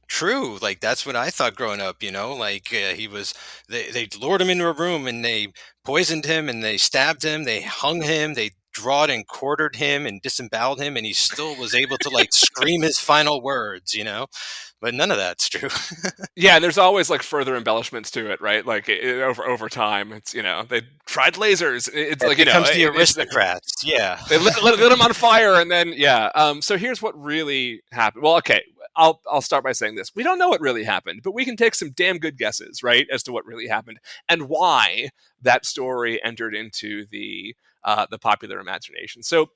true. That's what I thought growing up. He was. They lured him into a room and they poisoned him and they stabbed him. They hung him. They drawed and quartered him and disemboweled him, and he still was able to scream his final words. But none of that's true. Yeah, and there's always further embellishments to it, right? Over time, it's they tried lasers. It's It becomes the aristocrats. Yeah, they lit them on fire, and then So here's what really happened. Well, okay, I'll start by saying this: we don't know what really happened, but we can take some damn good guesses, right, as to what really happened and why that story entered into the popular imagination. So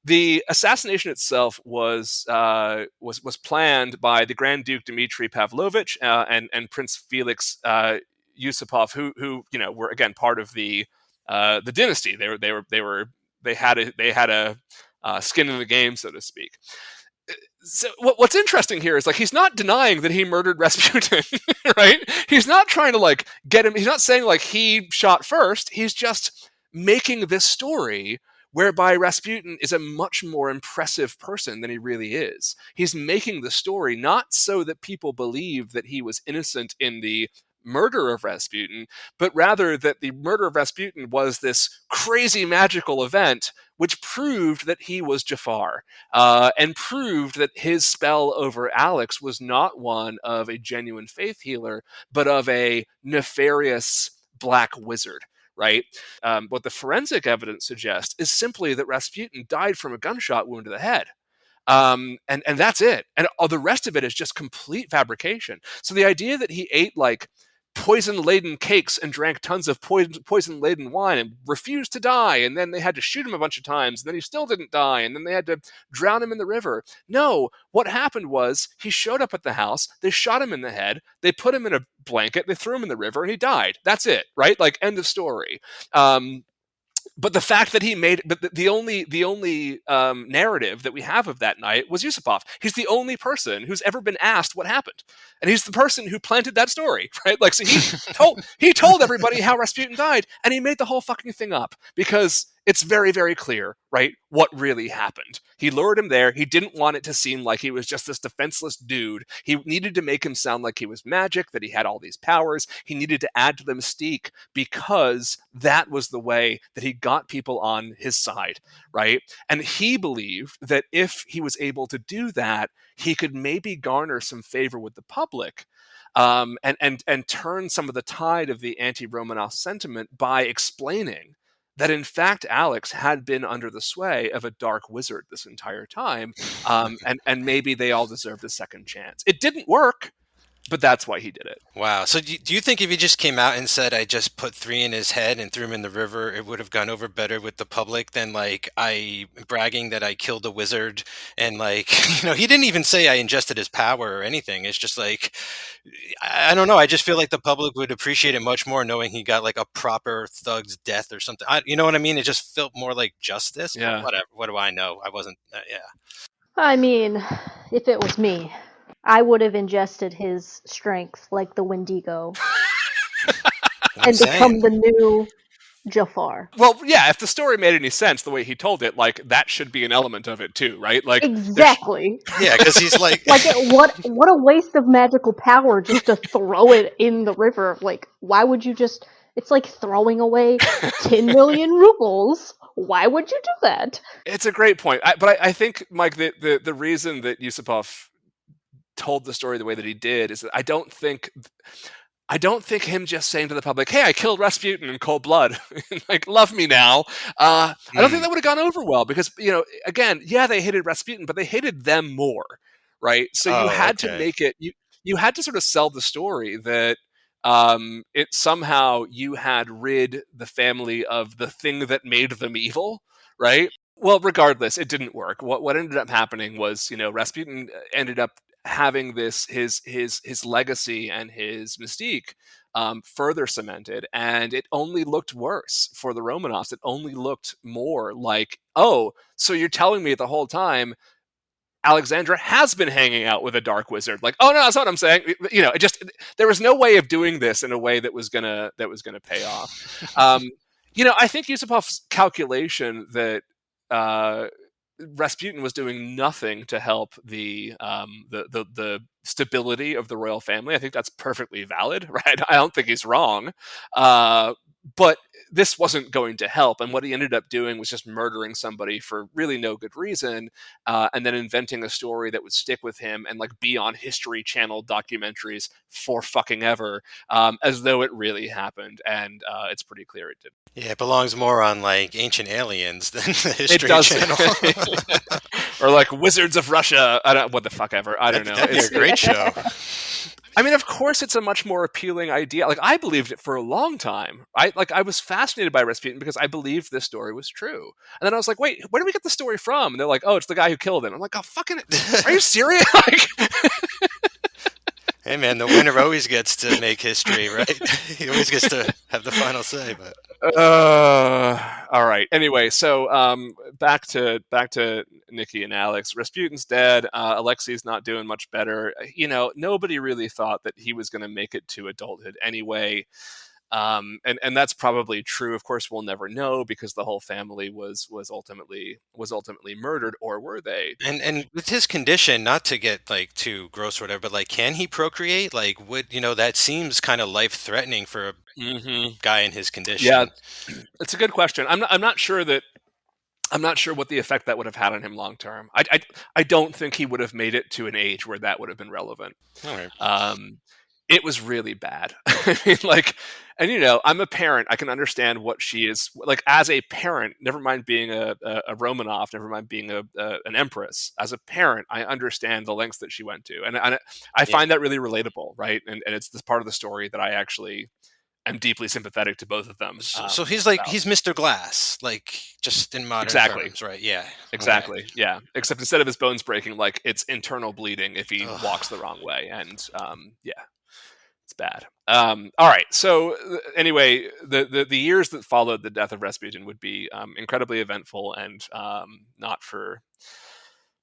the assassination itself was planned by the Grand Duke Dmitry Pavlovich and Prince Felix Yusupov, who were again part of the dynasty. They had a skin in the game, so to speak. So what's interesting here is he's not denying that he murdered Rasputin, right? He's not trying to get him. He's not saying he shot first. He's just making this story whereby Rasputin is a much more impressive person than he really is. He's making the story not so that people believe that he was innocent in the murder of Rasputin, but rather that the murder of Rasputin was this crazy magical event which proved that he was Jafar, and proved that his spell over Alex was not one of a genuine faith healer, but of a nefarious black wizard. Right? What the forensic evidence suggests is simply that Rasputin died from a gunshot wound to the head. And that's it. And all the rest of it is just complete fabrication. So the idea that he ate poison-laden cakes and drank tons of poison-laden wine and refused to die, and then they had to shoot him a bunch of times, and then he still didn't die, and then they had to drown him in the river. No, what happened was he showed up at the house, they shot him in the head, they put him in a blanket, they threw him in the river, and he died. That's it, right? End of story. But the fact that he made, but the only narrative that we have of that night was Yusupov. He's the only person who's ever been asked what happened, and he's the person who planted that story, right? So he told everybody how Rasputin died, and he made the whole fucking thing up because it's very, very clear, right, what really happened. He lured him there. He didn't want it to seem like he was just this defenseless dude. He needed to make him sound like he was magic, that he had all these powers. He needed to add to the mystique because that was the way that he got people on his side, right? And he believed that if he was able to do that, he could maybe garner some favor with the public. And turn some of the tide of the anti-Romanov sentiment by explaining that in fact Alex had been under the sway of a dark wizard this entire time, and maybe they all deserved a second chance. It didn't work, but that's why he did it. Wow. So do you think if he just came out and said, I just put 3 in his head and threw him in the river, it would have gone over better with the public than I bragging that I killed a wizard? And he didn't even say I ingested his power or anything. It's just I don't know. I just feel like the public would appreciate it much more knowing he got a proper thug's death or something. You know what I mean? It just felt more like justice. Yeah. Whatever. What do I know? I wasn't. Yeah. I mean, if it was me, I would have ingested his strength like the Wendigo and become the new Jafar. Well, yeah, if the story made any sense the way he told it, like, that should be an element of it too, right? Like, Exactly. Yeah, because he's like, what a waste of magical power just to throw it in the river. Like, why would you just? It's like throwing away 10 million rubles. Why would you do that? It's a great point. But I think, Mike, the reason that Yusupov told the story the way that he did is that I don't think him just saying to the public, "Hey, I killed Rasputin in cold blood, like, love me now." I don't think that would have gone over well because, again, yeah, they hated Rasputin, but they hated them more, right? So you oh, had to okay. make it you had to sort of sell the story that it somehow you had rid the family of the thing that made them evil, right? Well, regardless, it didn't work. What ended up happening was, Rasputin ended up having his legacy and his mystique further cemented, and it only looked worse for the Romanovs. It only looked more like, oh, so you're telling me the whole time Alexandra has been hanging out with a dark wizard. Like, oh no, that's not what I'm saying. It just, there was no way of doing this in a way that was gonna pay off. I think Yusupov's calculation that Rasputin was doing nothing to help the stability of the royal family. I think that's perfectly valid, right? I don't think he's wrong, but this wasn't going to help. And what he ended up doing was just murdering somebody for really no good reason, and then inventing a story that would stick with him and, like, be on History Channel documentaries for fucking ever, as though it really happened. And it's pretty clear it did. Yeah, it belongs more on like Ancient Aliens than the It History does, Channel. or like Wizards of Russia. I don't, what the fuck ever. I don't know. That'd be a great show. I mean, of course, it's a much more appealing idea. Like, I believed it for a long time. I was fascinated by Rasputin because I believed this story was true. And then I was like, wait, where did we get the story from? And they're like, oh, it's the guy who killed him. I'm like, oh, fucking, are you serious? Like, Hey man, the winner always gets to make history, right? He always gets to have the final say. But all right. Anyway, so back to Nikki and Alex. Rasputin's dead. Alexei's not doing much better. Nobody really thought that he was going to make it to adulthood anyway. And that's probably true. Of course, we'll never know because the whole family was ultimately murdered, or were they? and with his condition, not to get like too gross or whatever, but like, can he procreate? Like, would that seems kind of life threatening for a guy in his condition. Yeah, it's a good question. I'm not sure what the effect that would have had on him long term. I don't think he would have made it to an age where that would have been relevant. All right. It was really bad. I mean, like, and I'm a parent. I can understand what she is like as a parent. Never mind being a Romanov. Never mind being an empress. As a parent, I understand the lengths that she went to, and I find that really relatable, right? And it's this part of the story that I actually am deeply sympathetic to both of them. So he's like, he's Mr. Glass, like, just in modern terms, right? Yeah. Exactly. Okay. Yeah. Except instead of his bones breaking, like, it's internal bleeding if he walks the wrong way, and yeah. It's bad. All right. So anyway, the years that followed the death of Rasputin would be incredibly eventful, and not for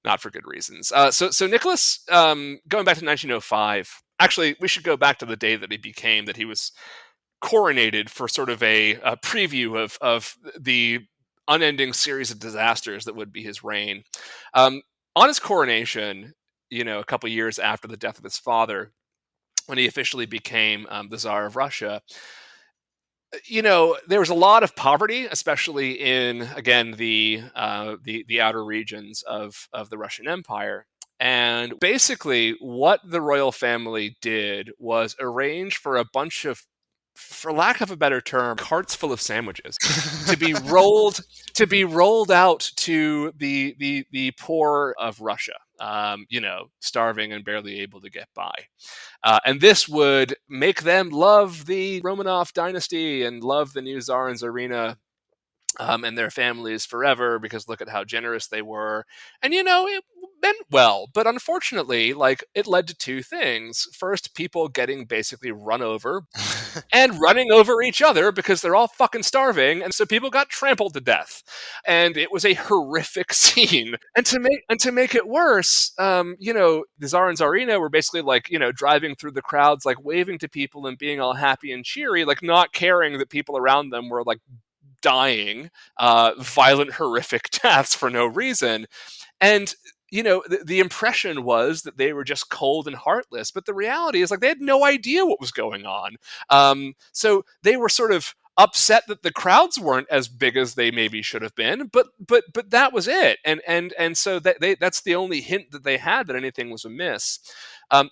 good reasons. So Nicholas, going back to 1905. Actually, we should go back to the day that he was coronated, for sort of a preview of the unending series of disasters that would be his reign. On his coronation, a couple years after the death of his father, when he officially became the Tsar of Russia, there was a lot of poverty, especially in, again, the outer regions of the Russian Empire. And basically, what the royal family did was arrange for a bunch of, for lack of a better term, carts full of sandwiches to be rolled out to the poor of Russia, starving and barely able to get by. And this would make them love the Romanov dynasty and love the new Tsar and Tsarina and their families forever, because look at how generous they were. And, it meant well. But unfortunately, like, it led to two things. First, people getting basically run over and running over each other because they're all fucking starving. And so people got trampled to death. And it was a horrific scene. And to make it worse, the Tsar and Tsarina were basically, like, driving through the crowds, like, waving to people and being all happy and cheery, like, not caring that people around them were, like, dying, violent, horrific deaths for no reason. And the impression was that they were just cold and heartless, but the reality is, like, they had no idea what was going on. So they were sort of upset that the crowds weren't as big as they maybe should have been, but that was it. And so that's the only hint that they had that anything was amiss.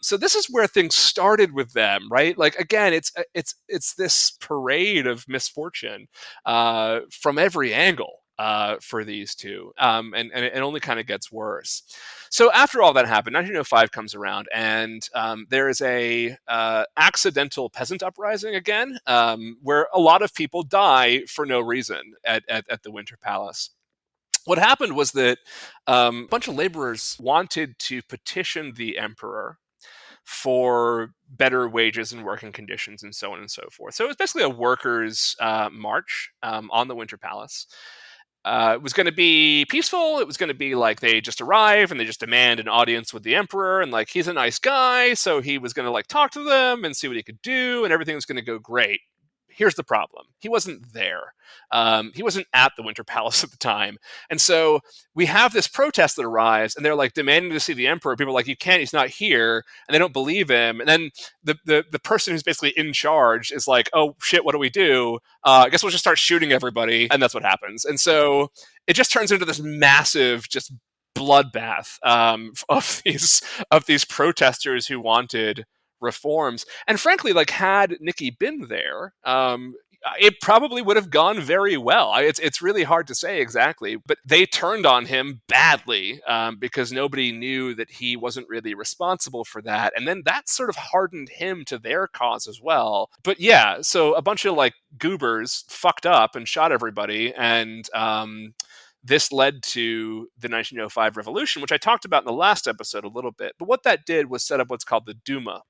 So this is where things started with them, right? Like, again, it's this parade of misfortune from every angle for these two, and it only kind of gets worse. So after all that happened, 1905 comes around, and there is a accidental peasant uprising again, where a lot of people die for no reason at the Winter Palace. What happened was that a bunch of laborers wanted to petition the emperor for better wages and working conditions and so on and so forth. So it was basically a workers' march on the Winter Palace. It was going to be peaceful. It was going to be like they just arrive and they just demand an audience with the emperor, and like, he's a nice guy, so he was going to like talk to them and see what he could do, and everything was going to go great. Here's the problem. He wasn't there. He wasn't at the Winter Palace at the time. And so we have this protest that arrives, and they're like demanding to see the emperor. People are like, you can't, he's not here. And they don't believe him. And then the person who's basically in charge is like, oh shit, what do we do? I guess we'll just start shooting everybody. And that's what happens. And so it just turns into this massive, just bloodbath of these protesters who wanted reforms. And frankly, like, had Nikki been there, it probably would have gone very well. It's really hard to say exactly, but they turned on him badly because nobody knew that he wasn't really responsible for that. And then that sort of hardened him to their cause as well. But yeah, so a bunch of like goobers fucked up and shot everybody. And this led to the 1905 revolution, which I talked about in the last episode a little bit. But what that did was set up what's called the Duma.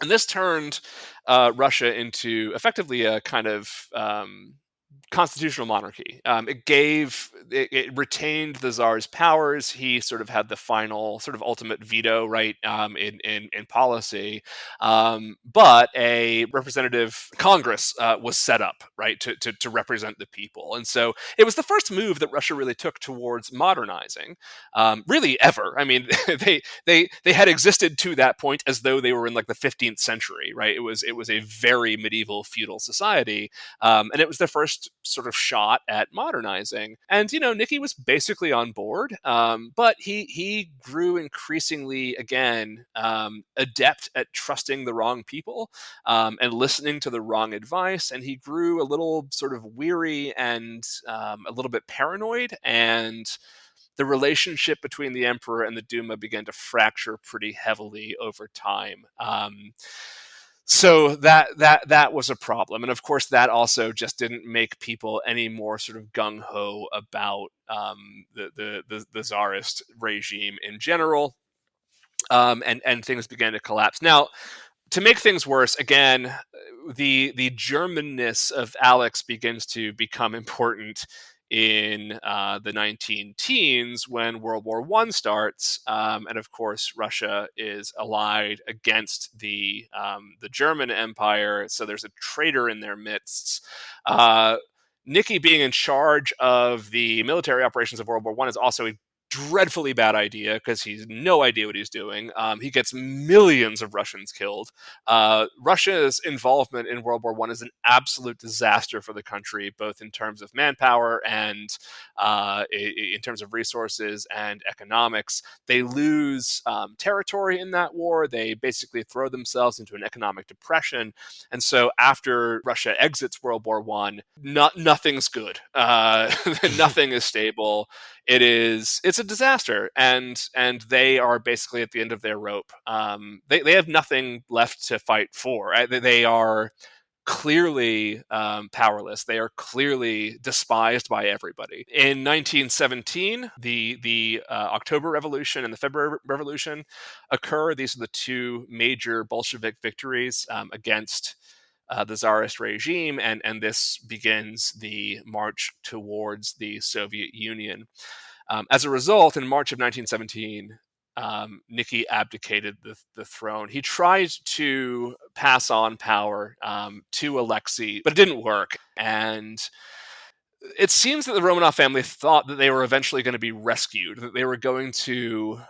And this turned Russia into effectively a kind of constitutional monarchy. It retained the Tsar's powers. He sort of had the final, sort of ultimate veto, right, in policy. But a representative Congress was set up, right, to represent the people. And so it was the first move that Russia really took towards modernizing, really ever. I mean, they had existed to that point as though they were in like the 15th century, right? It was a very medieval feudal society, and it was the first sort of shot at modernizing. And Nikki was basically on board, but he grew increasingly, again, adept at trusting the wrong people and listening to the wrong advice. And he grew a little sort of weary and a little bit paranoid, and the relationship between the emperor and the Duma began to fracture pretty heavily over time. So that was a problem, and of course that also just didn't make people any more sort of gung ho about the Tsarist regime in general, and things began to collapse. Now, to make things worse, again, the Germanness of Alex begins to become important in the 19-teens when World War I starts, and of course Russia is allied against the German Empire, so there's a traitor in their midst. Nikki being in charge of the military operations of World War I is also a dreadfully bad idea because he's no idea what he's doing. He gets millions of Russians killed. Russia's involvement in World War I is an absolute disaster for the country, both in terms of manpower and in terms of resources and economics. They lose territory in that war. They basically throw themselves into an economic depression. And so after Russia exits World War I, nothing's good. Nothing is stable. It's a disaster, and they are basically at the end of their rope. They have nothing left to fight for. Right? They are clearly powerless. They are clearly despised by everybody. In 1917, the October Revolution and the February Revolution occur. These are the two major Bolshevik victories against the Tsarist regime, and this begins the march towards the Soviet Union. As a result, in March of 1917, Nikki abdicated the throne. He tried to pass on power to Alexei, but it didn't work. And It seems that the Romanov family thought that they were eventually going to be rescued, that they were going to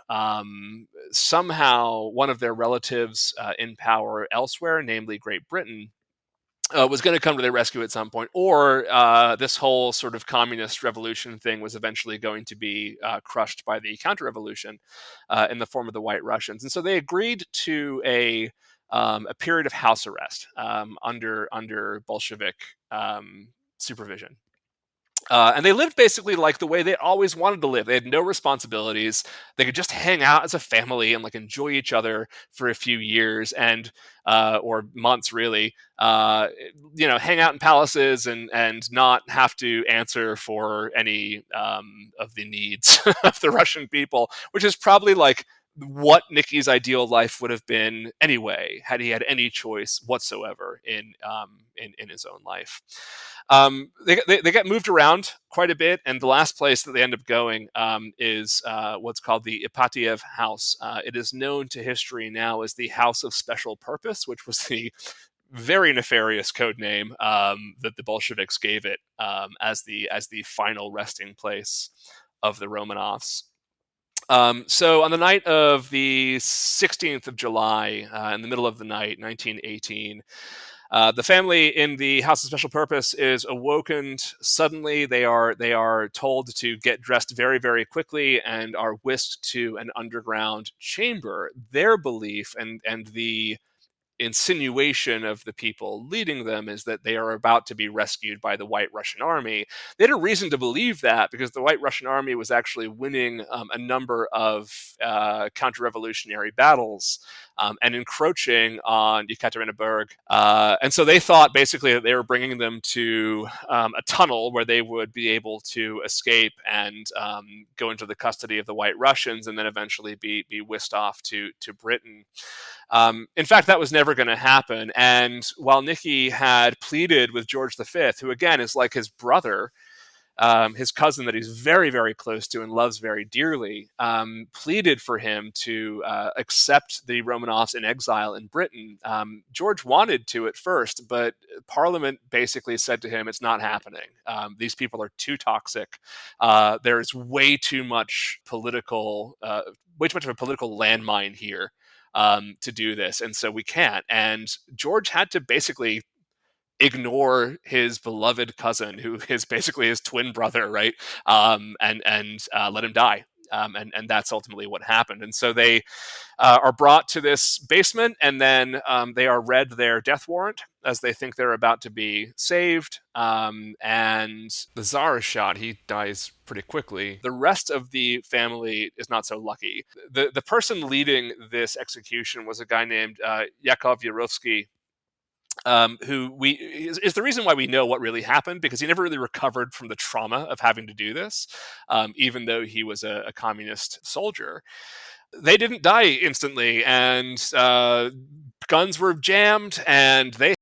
somehow one of their relatives in power elsewhere, namely Great Britain, was going to come to their rescue at some point, or this whole sort of communist revolution thing was eventually going to be crushed by the counter-revolution in the form of the White Russians. And so they agreed to a period of house arrest under Bolshevik supervision. And they lived basically like the way they always wanted to live. They had no responsibilities. They could just hang out as a family and like enjoy each other for a few years and or months, really. Hang out in palaces and not have to answer for any of the needs of the Russian people, which is probably like what Nicky's ideal life would have been anyway, had he had any choice whatsoever in his own life. They get moved around quite a bit, and the last place that they end up going is what's called the Ipatiev House. It is known to history now as the House of Special Purpose, which was the very nefarious code name that the Bolsheviks gave it as the final resting place of the Romanovs. So on the night of the 16th of July, in the middle of the night, 1918, the family in the House of Special Purpose is awoken suddenly. They are told to get dressed very, very quickly and are whisked to an underground chamber. Their belief and the insinuation of the people leading them is that they are about to be rescued by the White Russian Army. They had a reason to believe that because the White Russian Army was actually winning a number of counter-revolutionary battles and encroaching on Yekaterinburg. And so they thought basically that they were bringing them to a tunnel where they would be able to escape and go into the custody of the White Russians and then eventually be whisked off to Britain. In fact, that was never going to happen. And while Nicky had pleaded with George V, who again is like his brother, his cousin that he's very, very close to and loves very dearly, pleaded for him to accept the Romanovs in exile in Britain. George wanted to at first, but Parliament basically said to him, it's not happening. These people are too toxic. There's way too much of a political landmine here to do this, and so we can't. And George had to basically ignore his beloved cousin, who is basically his twin brother, right? And let him die. And that's ultimately what happened. And so they are brought to this basement, and then they are read their death warrant as they think they're about to be saved. And the Tsar is shot. He dies pretty quickly. The rest of the family is not so lucky. The person leading this execution was a guy named Yakov Yarovsky, who is the reason why we know what really happened, because he never really recovered from the trauma of having to do this, even though he was a communist soldier. They didn't die instantly, and guns were jammed, and they